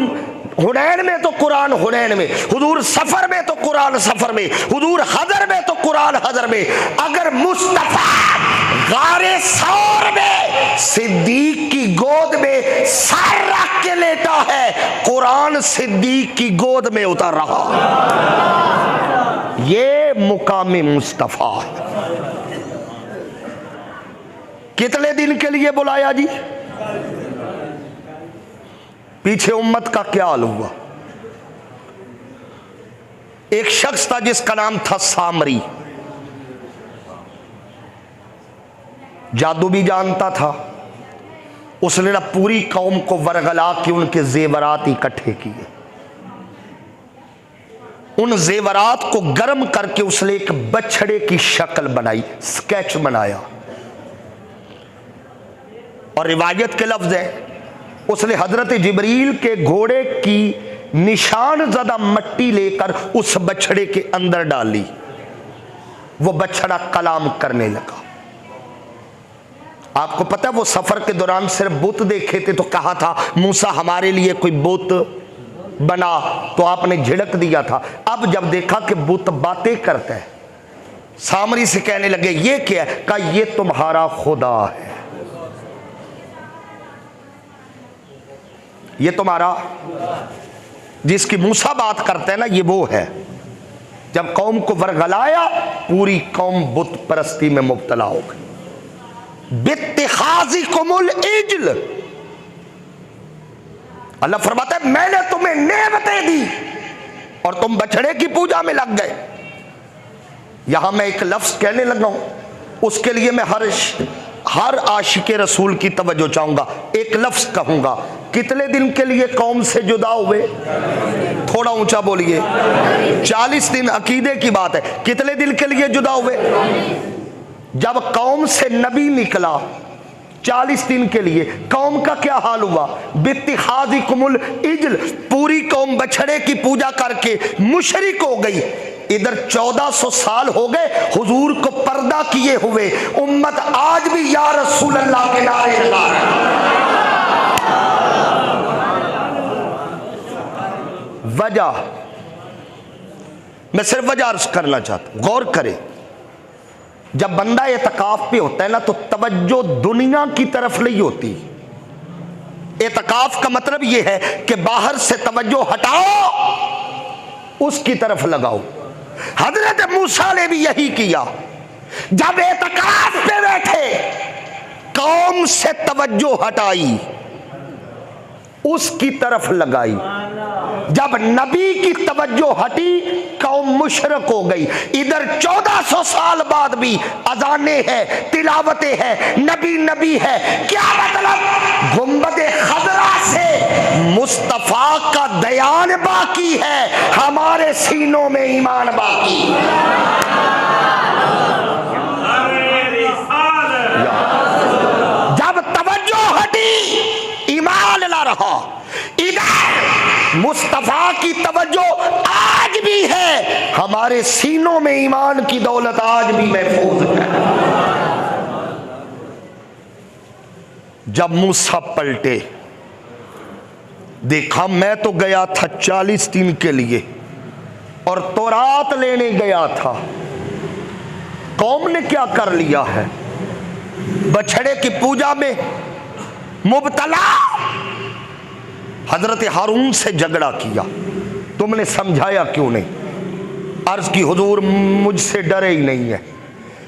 हुनैन में तो कुरान हुनैन में, हुजूर सफर में तो कुरान सफर में, हुजूर हजर में तो कुरान हजर में। अगर मुस्तफा गारे सौर में सिद्दीक की गोद में सर रख के लेटा है, कुरान सिद्दीक की गोद में उतर रहा। ये मुकाम मुस्तफा। कितने दिन के लिए बुलाया जी? पीछे उम्मत का क्या हाल हुआ? एक शख्स था जिसका नाम था सामरी, जादू भी जानता था। उसने ना पूरी कौम को वरगला के उनके जेवरात इकट्ठे किए। उन जेवरात को गर्म करके उसने एक बछड़े की शक्ल बनाई, स्केच बनाया। और रिवायत के लफ्ज है, उसने हजरत जिब्रील के घोड़े की निशान ज़दा मट्टी लेकर उस बछड़े के अंदर डाली। वो बछड़ा कलाम करने लगा। आपको पता है वो सफर के दौरान सिर्फ बुत देखे थे तो कहा था मूसा हमारे लिए कोई बुत बना, तो आपने झिड़क दिया था। अब जब देखा कि बुत बातें करता है, सामरी से कहने लगे ये क्या है? कहा ये तुम्हारा खुदा है, ये तुम्हारा जिसकी मूसा बात करते हैं ना, ये वो है। जब कौम को वरगलाया, पूरी कौम बुत परस्ती में मुब्तला हो गई। बित्तिखाज़िकुमुल इज्ल, अल्लाह फरमाता है मैंने तुम्हें नेमतें दी और तुम बछड़े की पूजा में लग गए। यहां मैं एक लफ्ज कहने लगा हूं, उसके लिए मैं हर आशिके रसूल की तवज्जो चाहूंगा। एक लफ्ज कहूंगा, कितने दिन के लिए कौम से जुदा हुए? थोड़ा ऊंचा बोलिए। 40 दिन। अकीदे की बात है। कितने दिन के लिए जुदा हुए? जब कौम से नबी निकला 40 दिन के लिए, कौम का क्या हाल हुआ? बित्तिखाज़िकुमुल इज्ल, पूरी कौम बछड़े की पूजा करके मुशरिक हो गई। इधर 1400 साल हो गए हुजूर को पर्दा किए हुए, उम्मत आज भी या रसूल अल्लाह के नारे लगा रही है। वजह, मैं सिर्फ वजह अर्ज करना चाहता हूं, गौर करें। जब बंदा एतकाफ पे होता है ना, तो तवज्जो दुनिया की तरफ नहीं होती। एतकाफ का मतलब यह है कि बाहर से तवज्जो हटाओ, उसकी तरफ लगाओ। हजरत मूसा ने भी यही किया। जब एतकाफ पे बैठे, कौम से तवज्जो हटाई, उसकी तरफ लगाई। जब नबी की तवज्जो हटी, कौम मुशरक हो गई। इधर 1400 साल बाद भी अजाने हैं, तिलावतें हैं, नबी नबी है। क्या मतलब? गुंबदे खजरा से मुस्तफा का दयान बाकी है, हमारे सीनों में ईमान बाकी है। जब तवज्जो हटी, ईमान ला रहा। इधर मुस्तफा की तवज्जो आज भी है, हमारे सीनों में ईमान की दौलत आज भी महफूज है। जब मूसा पलटे, देखा मैं तो गया था 40 दिन के लिए और तौरात लेने गया था, कौम ने क्या कर लिया है? बछड़े की पूजा में मुब्तला। हजरत हारून से झगड़ा किया, तुमने समझाया क्यों नहीं? अर्ज की हुजूर मुझसे डरे ही नहीं है।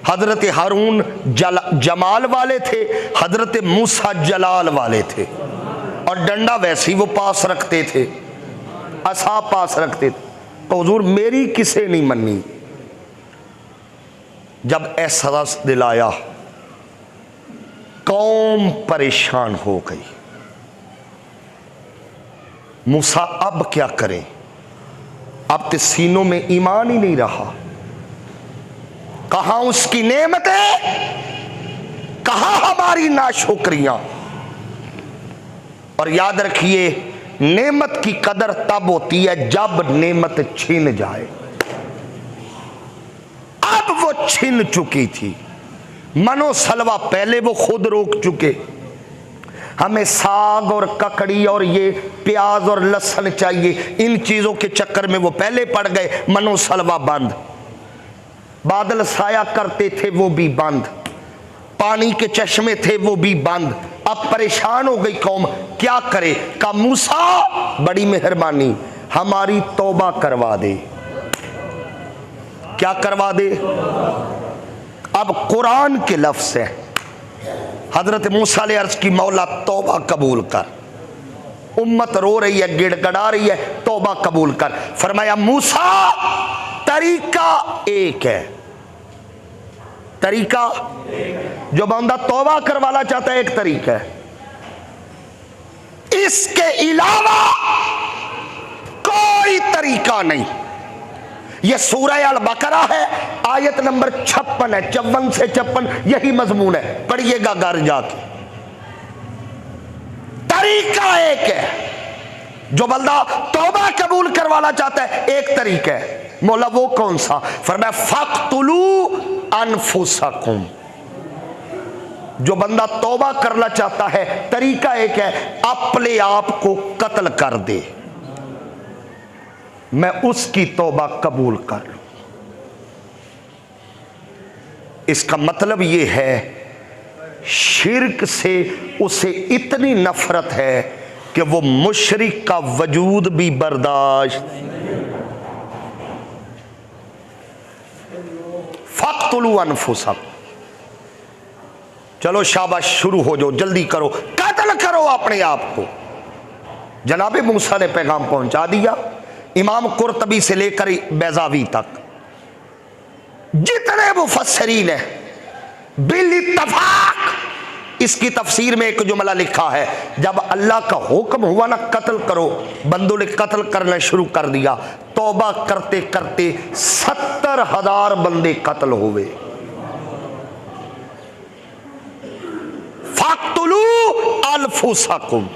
हजरत हारून जमाल वाले थे, हजरत मूसा जलाल वाले थे, और डंडा वैसे ही वो पास रखते थे, असा पास रखते थे। तो हुजूर मेरी किसे नहीं मनी। जब एहसास दिलाया, कौम परेशान हो गई। मूसा अब क्या करें? अब तो सीनों में ईमान ही नहीं रहा। कहां उसकी नेमतें, कहां हमारी नाशुक्रियां। और याद रखिए, नेमत की कदर तब होती है जब नेमत छीन जाए। अब वो छीन चुकी थी। मनो सलवा पहले वो खुद रोक चुके। हमें साग और ककड़ी और ये प्याज और लहसुन चाहिए, इन चीजों के चक्कर में वो पहले पड़ गए। मनो सलवा बंद, बादल साया करते थे वो भी बंद, पानी के चश्मे थे वो भी बंद। अब परेशान हो गई कौम, क्या करे? का मूसा बड़ी मेहरबानी, हमारी तौबा करवा दे। क्या करवा दे? अब कुरान के लफ्ज़ है। हजरत मूसा ने अर्ज की, मौला तौबा कबूल कर। उम्मत रो रही है, गिड़गड़ा रही है, तौबा कबूल कर। फरमाया मूसा तरीका एक है। तरीका जो बंदा तौबा करवाना चाहता है, एक तरीका है। इसके अलावा कोई तरीका नहीं। यह सूरह अल बकरा है, आयत नंबर 56 है, 54 से 56 यही मजमून है, पढ़िएगा घर जाके। तरीका एक है। जो बंदा तौबा कबूल करवाना चाहता है, एक तरीका है। मौला वो कौन सा? फरमाया फक्तुलू अनफुसकुम। जो बंदा तौबा करना चाहता है तरीका एक है, अपने आप को कत्ल कर दे, मैं उसकी तौबा कबूल कर लूं। इसका मतलब यह है शिर्क से उसे इतनी नफरत है कि वो मुशरिक का वजूद भी बर्दाश्त। फक्तुलू अनफुसकुम। चलो शाबाश, शुरू हो जाओ, जल्दी करो, कत्ल करो अपने आप को। जनाबे मूसा ने पैगाम पहुंचा दिया। इमाम कुर्तबी से लेकर बैजावी तक जितने मुफस्सिरीन हैं बिल इत्तफाक इसकी तफसीर में एक जुमला लिखा है, जब अल्लाह का हुक्म हुआ ना कत्ल करो, बंदों ने कत्ल करना शुरू कर दिया। तौबा करते करते 70,000 बंदे कत्ल हुए। फक्तुलू अनफुसकुम।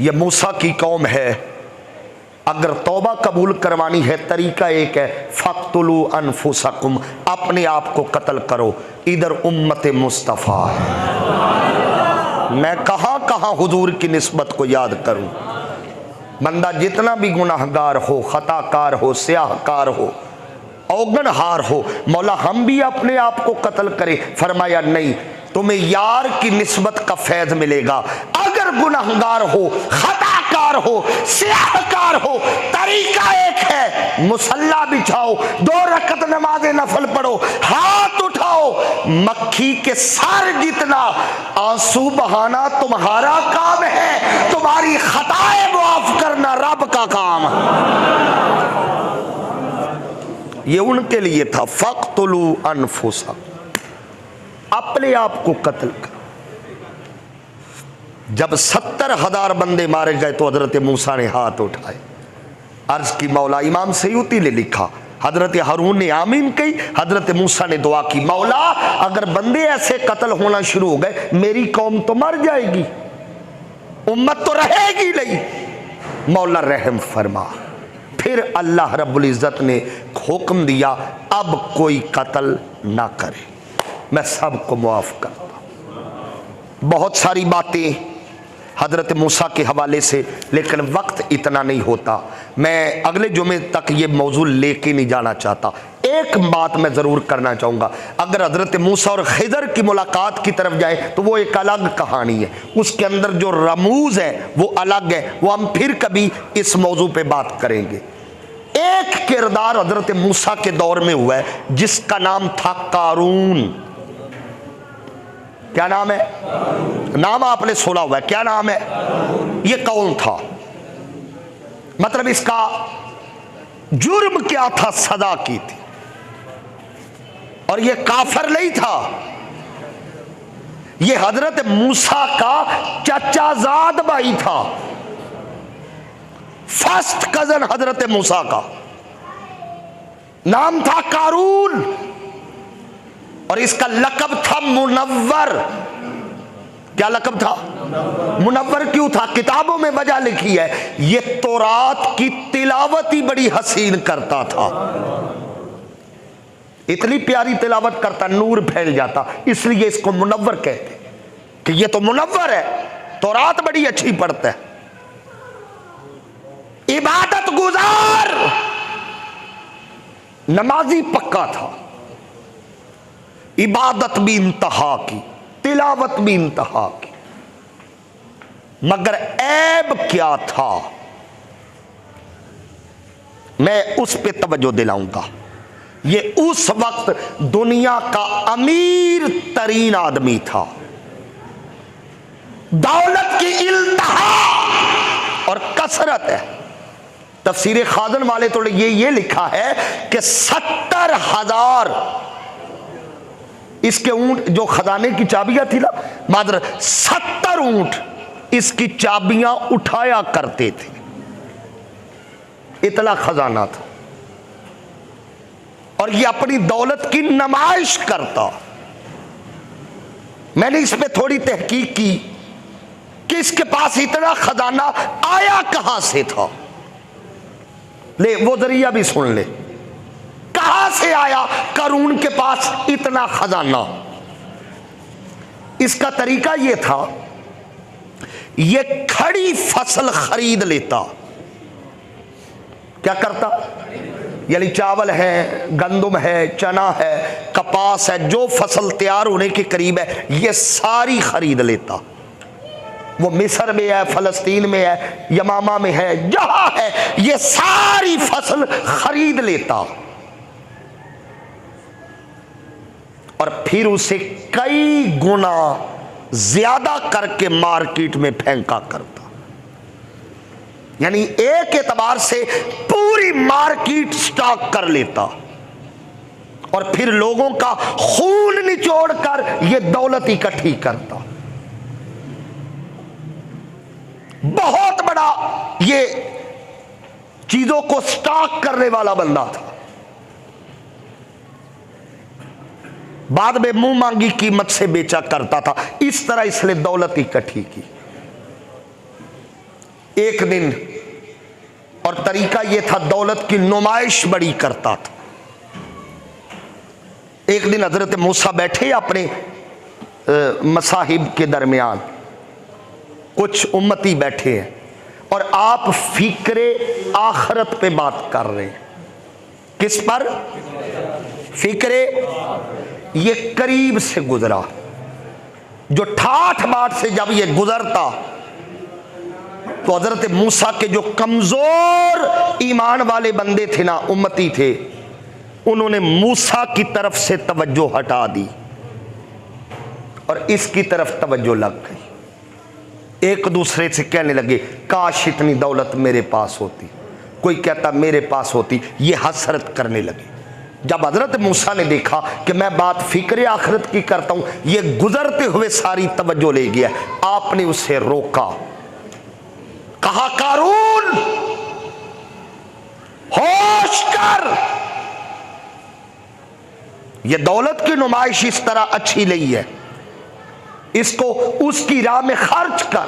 ये मूसा की कौम है। अगर तौबा कबूल करवानी है तरीका एक है, फक्तुलू अनफुसकुम, अपने आप को कत्ल करो। इधर उम्मत मुस्तफ़ा है। मैं कहां कहां हुजूर की निस्बत को याद करूं। बंदा जितना भी गुनाहगार हो, खताकार हो, स्याहकार हो, औगनहार हो, मौला हम भी अपने आप को कत्ल करें। फरमाया नहीं, तुम्हें यार की निस्बत का फैज मिलेगा। अगर गुनाहगार हो, खताकार हो, स्याहकार हो, तरीका एक है, मुसल्ला बिछाओ, 2 रकत नमाज नफल पढ़ो, हाथ उठाओ, मक्खी के सर जितना आंसू बहाना तुम्हारा काम है, तुम्हारी खताएं माफ करना रब का काम है। ये उनके लिए था, फक्तुलू अनफुसकुम, अपने आप को कत्ल करो। जब 70,000 बंदे मारे गए तो हजरत मूसा ने हाथ उठाए, अर्ज की मौला। इमाम सयूती ने लिखा, हजरत हारून ने आमीन कही, हजरत मूसा ने दुआ की, मौला अगर बंदे ऐसे कत्ल होना शुरू हो गए मेरी कौम तो मर जाएगी, उम्मत तो रहेगी नहीं, मौला रहम फरमा। फिर अल्लाह रब्बुल इज़्ज़त ने हुक्म दिया, अब कोई कत्ल ना करे, मैं सबको मुआफ़ करता। बहुत सारी बातें हज़रत मूसा के हवाले से, लेकिन वक्त इतना नहीं होता। मैं अगले जुमे तक ये मौजूद लेके नहीं जाना चाहता। एक बात मैं ज़रूर करना चाहूँगा, अगर हज़रत मूसा और खिज़र की मुलाकात की तरफ जाए तो वो एक अलग कहानी है, उसके अंदर जो रमूज़ है वो अलग है, वो हम फिर कभी इस मौजू पे बात करेंगे। एक किरदार हज़रत मूसा के दौर में हुआ है जिसका नाम था कारून। क्या नाम है? नाम आपने सुना हुआ है, क्या नाम है? ये कौन था? मतलब इसका जुर्म क्या था, सजा की थी। और ये काफिर नहीं था, ये हजरत मूसा का चचाजाद भाई था, फर्स्ट कजन हजरत मूसा का। नाम था कारून और इसका लकब था मुनव्वर। क्या लकब था? मुनव्वर क्यों था? किताबों में वजह लिखी है, ये तौरात की तिलावत ही बड़ी हसीन करता था, इतनी प्यारी तिलावत करता, नूर फैल जाता, इसलिए इसको मुनव्वर कहते कि ये तो मुनव्वर है, तौरात बड़ी अच्छी पढ़ता है। इबादत गुजार, नमाजी पक्का था, इबादत भी इंतहा की, तिलावत भी इंतहा की, मगर ऐब क्या था मैं उस पे तवज्जो दिलाऊंगा। ये उस वक्त दुनिया का अमीर तरीन आदमी था, दौलत की इल्तहा और कसरत है। तफसीर खाजन वाले तो ये लिखा है कि 70,000 इसके ऊंट, जो खजाने की चाबियां थी ना, मात्र 70 ऊंट इसकी चाबियां उठाया करते थे, इतना खजाना था। और ये अपनी दौलत की नुमाइश करता। मैंने इस पे थोड़ी तहकीक की कि इसके पास इतना खजाना आया कहां से था। ले वो जरिया भी सुन ले, कहां से आया करून के पास इतना खजाना। इसका तरीका यह था, यह खड़ी फसल खरीद लेता। क्या करता? यानी चावल है, गंदम है, चना है, कपास है, जो फसल तैयार होने के करीब है, यह सारी खरीद लेता। वो मिस्र में है, फलस्तीन में है, यमामा में है, जहां है, यह सारी फसल खरीद लेता और फिर उसे कई गुना ज्यादा करके मार्केट में फेंका करता। यानी एक एतबार से पूरी मार्केट स्टॉक कर लेता और फिर लोगों का खून निचोड़कर यह दौलत इकट्ठी करता। बहुत बड़ा ये चीजों को स्टॉक करने वाला बंदा था। बाद में मुंह मांगी कीमत से बेचा करता था। इस तरह इसने दौलत इकट्ठी की। एक दिन, और तरीका यह था, दौलत की नुमाइश बड़ी करता था। एक दिन हजरत मूसा बैठे अपने मसाहिब के दरमियान, कुछ उम्मती बैठे हैं और आप फिक्रे आखरत पे बात कर रहे हैं। किस पर? फिक्रे। ये करीब से गुजरा, जो ठाठ बाट से जब ये गुजरता तो हजरत मूसा के जो कमजोर ईमान वाले बंदे थे ना, उम्मती थे, उन्होंने मूसा की तरफ से तवज्जो हटा दी और इसकी तरफ तवज्जो लग गई। एक दूसरे से कहने लगे, काश इतनी दौलत मेरे पास होती। कोई कहता मेरे पास होती। ये हसरत करने लगे। जब हजरत मूसा ने देखा कि मैं बात फिक्र आखिरत की करता हूं, ये गुजरते हुए सारी तवज्जो ले गया, आपने उसे रोका। कहा, कारून होश कर, ये दौलत की नुमाइश इस तरह अच्छी नहीं है, इसको उसकी राह में खर्च कर।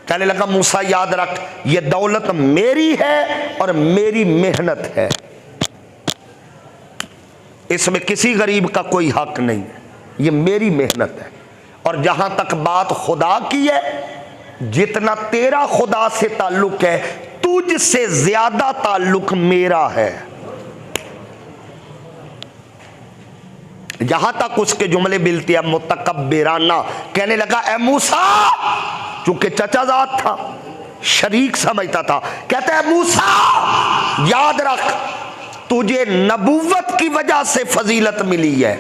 कहने लगा, मूसा याद रख, ये दौलत मेरी है और मेरी मेहनत है, इसमें किसी गरीब का कोई हक नहीं है, ये मेरी मेहनत है। और जहां तक बात खुदा की है, जितना तेरा खुदा से ताल्लुक है, तुझसे ज्यादा ताल्लुक मेरा है। यहां तक उसके जुमले मिलते हैं मुतकब्बिराना। कहने लगा, ए मूसा, चूंकि चचाजाद था, शरीक समझता था, कहता है मूसा याद रख, तुझे नबूवत की वजह से फजीलत मिली है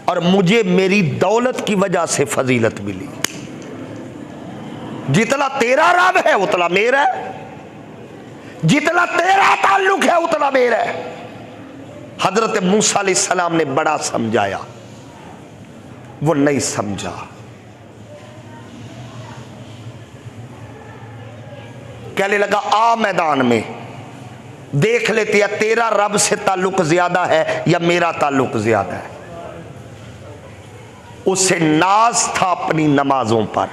और मुझे मेरी दौलत की वजह से फजीलत मिली। जितना तेरा रब है उतना मेरा है, जितना तेरा ताल्लुक है उतना मेरा है। हजरत मूसा अलैहिस्सलाम ने बड़ा समझाया, वो नहीं समझा। कहने लगा, आ मैदान में देख लेते हैं तेरा रब से ताल्लुक ज्यादा है या मेरा ताल्लुक ज्यादा है। उसे नाज था अपनी नमाजों पर,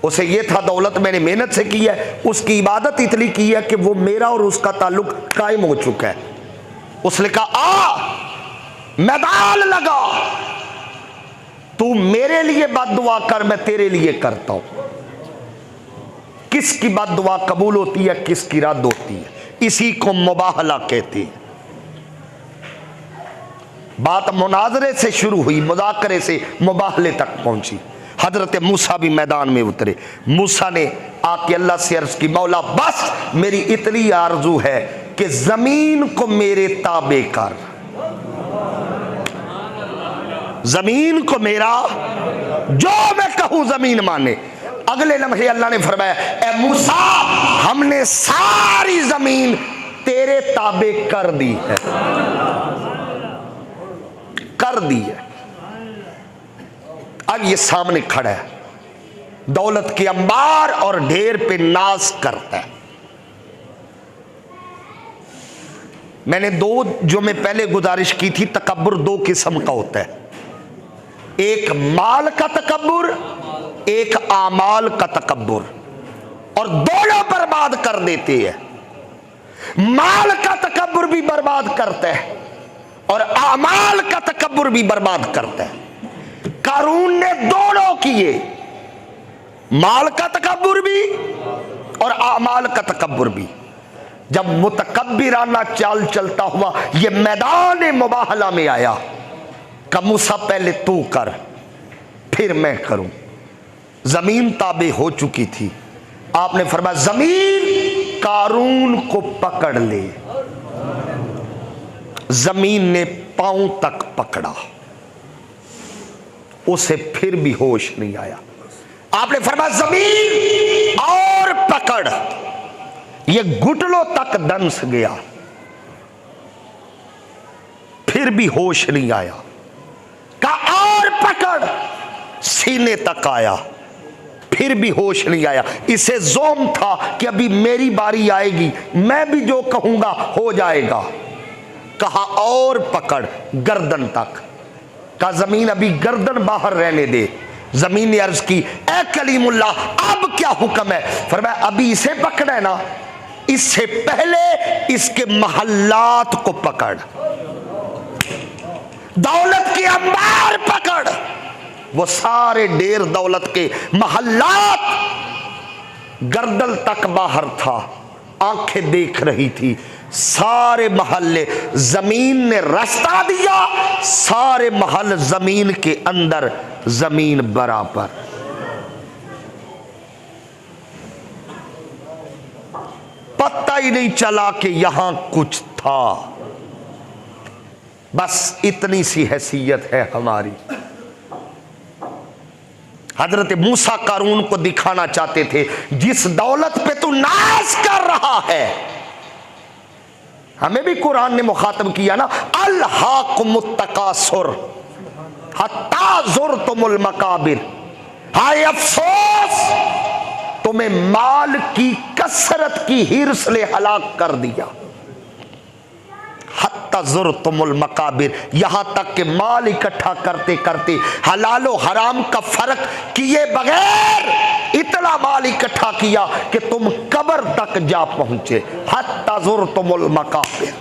उसे यह था दौलत मैंने मेहनत से की है, उसकी इबादत इतनी की है कि वो मेरा और उसका ताल्लुक कायम हो चुका है। उसने कहा, आ मैदान लगा, तू मेरे लिए बद्दुआ कर, मैं तेरे लिए करता हूं। किसकी बद्दुआ कबूल होती है, किसकी रद्द होती है, इसी को मुबाहला कहते हैं। बात मुनाजरे से शुरू हुई, मुज़ाकरे से मुबाहले तक पहुंची। हजरत मूसा भी मैदान में उतरे। मूसा ने आके अल्लाह से अर्ज की, मौला बस मेरी इतनी आरजू है कि जमीन को मेरे ताबे कर, जमीन को मेरा, जो मैं कहूं जमीन माने। अगले लम्हे अल्लाह ने फरमाया, ए मूसा, हमने सारी जमीन तेरे ताबे कर दी है, कर दी है। अब ये सामने खड़ा है, दौलत के अंबार और ढेर पे नाज करता है। मैंने दो जो मैं पहले गुजारिश की थी, तकब्बुर दो किस्म का होता है, एक माल का तकब्बुर, एक आमाल का तकब्बुर। और दोनों बर्बाद कर देते हैं। माल का तकब्बुर भी बर्बाद करता है और आमाल का तकब्बुर भी बर्बाद करता है। कारून ने दोनों किए, माल का तकब्बुर भी और आमाल का तकब्बुर भी। जब मुतकब्बिराना चाल चलता हुआ ये मैदान मुबाहला में आया, का मूसा पहले तू कर फिर मैं करूं। जमीन ताबे हो चुकी थी। आपने फरमाया जमीन कारून को पकड़ ले। जमीन ने पांव तक पकड़ा, उसे फिर भी होश नहीं आया। आपने फरमाया जमीन और पकड़, ये घुटनों तक दंस गया, फिर भी होश नहीं आया। कहा और पकड़, सीने तक आया, फिर भी होश नहीं आया। इसे जोम था कि अभी मेरी बारी आएगी, मैं भी जो कहूंगा हो जाएगा। कहा और पकड़, गर्दन तक। कहा जमीन अभी गर्दन बाहर रहने दे। जमीन ने अर्ज की ए कलीमुल्लाह अब क्या हुक्म है? फरमाया अभी इसे पकड़ा है ना, इससे पहले इसके महल्लात को पकड़, दौलत के अंबार पकड़। वो सारे ढेर दौलत के महल्लात गर्दन तक बाहर था, आंखें देख रही थी। सारे महल्ले जमीन ने रास्ता दिया, सारे महल जमीन के अंदर, जमीन बराबर। पता ही नहीं चला कि यहां कुछ था। बस इतनी सी हैसियत है हमारी। हजरत मूसा कारून को दिखाना चाहते थे जिस दौलत पे तू नाज कर रहा है। हमें भी कुरान ने मुखातब किया ना, अल्हाकुमुत तकासुर हत्ता ज़ुरतुमुल मकाबिर। हाय अफसोस, तुम्हें माल की कसरत की हिर्स ने हलाक कर दिया। हत्ता ज़ुरतुमुल मकाबिर, यहां तक कि माल इकट्ठा करते करते हलालो हराम का फर्क किए बगैर इतना माल इकट्ठा किया कि तुम कब्र तक जा पहुंचे। हत्ता ज़ुरतुमुल मकाबिर।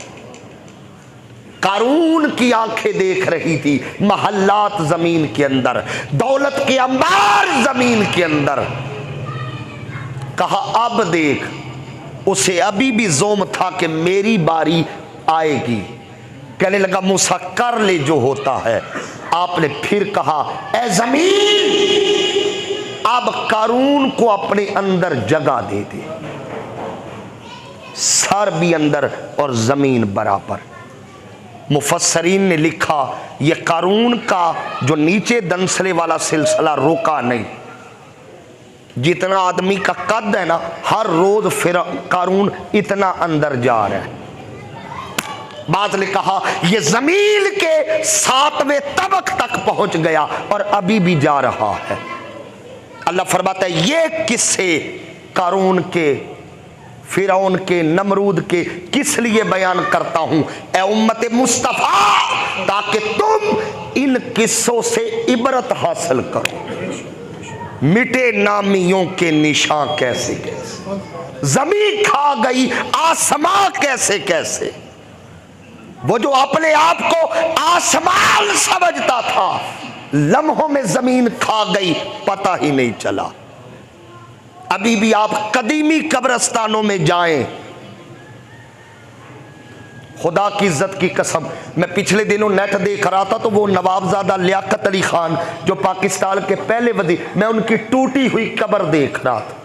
कारून की आंखें देख रही थी महल्लात जमीन के अंदर, दौलत के अंबार जमीन के अंदर। कहा अब देख, उसे अभी भी जोम था कि मेरी बारी आएगी। कहने लगा मूसा कर ले जो होता है। आपने फिर कहा ए जमीन अब कारून को अपने अंदर जगह दे दे। सर भी अंदर और जमीन बराबर। मुफस्सरीन ने लिखा यह कारून का जो नीचे दंसले वाला सिलसिला रुका नहीं। जितना आदमी का कद है ना, हर रोज फिर कारून इतना अंदर जा रहा है। बात ने कहा यह जमीन के 7वें तबक तक पहुंच गया और अभी भी जा रहा है। अल्लाह फरमाता है ये किस्से कारून के, फिरौन के, नमरूद के किस लिए बयान करता हूं ए उम्मत मुस्तफा, ताकि तुम इन किस्सों से इबरत हासिल करो। मिटे नामियों के निशान कैसे कैसे, जमीन खा गई आसमां कैसे कैसे। वो जो अपने आप को आसमान समझता था, लम्हों में जमीन खा गई, पता ही नहीं चला। अभी भी आप कदीमी कब्रिस्तानों में जाएं, खुदा की इज्जत की कसम, मैं पिछले दिनों नेट देख रहा था तो वो नवाबजादा लियाकत अली खान जो पाकिस्तान के पहले वज़ीर, मैं उनकी टूटी हुई कब्र देख रहा था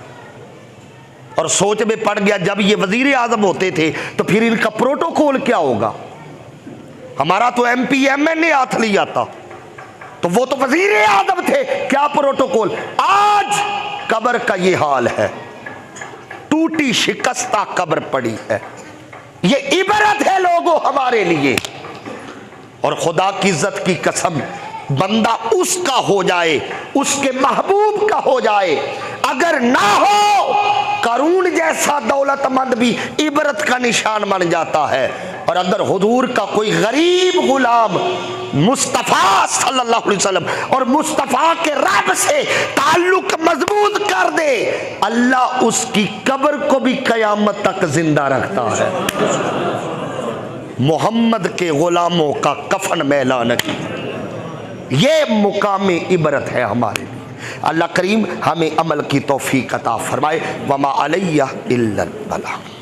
और सोच में पड़ गया जब ये वजीर आजम होते थे तो फिर इनका प्रोटोकॉल क्या होगा। हमारा तो MP MNA हाथ लिया था, तो वो तो वजीर आजम थे, क्या प्रोटोकॉल। आज कब्र का ये हाल है, टूटी शिकस्ता कब्र पड़ी है। ये इबरत है लोगों हमारे लिए। और खुदा की इज्जत की कसम, बंदा उसका हो जाए, उसके महबूब का हो जाए, अगर ना हो कारून जैसा दौलतमंद भी इबरत का निशान बन जाता है। और अगर हुजूर का कोई गरीब गुलाम मुस्तफ़ा सल्लल्लाहु अलैहि वसल्लम और मुस्तफ़ा के रब से ताल्लुक मजबूत कर दे, अल्लाह उसकी कब्र को भी क़यामत तक जिंदा रखता है। मोहम्मद के गुलामों का कफन मैला नहीं, ये मुकाम इबरत है हमारे लिए। अल्लाह करीम हमें अमल की तौफीक अता फरमाए। वमा अलैया इल्लल बलाग।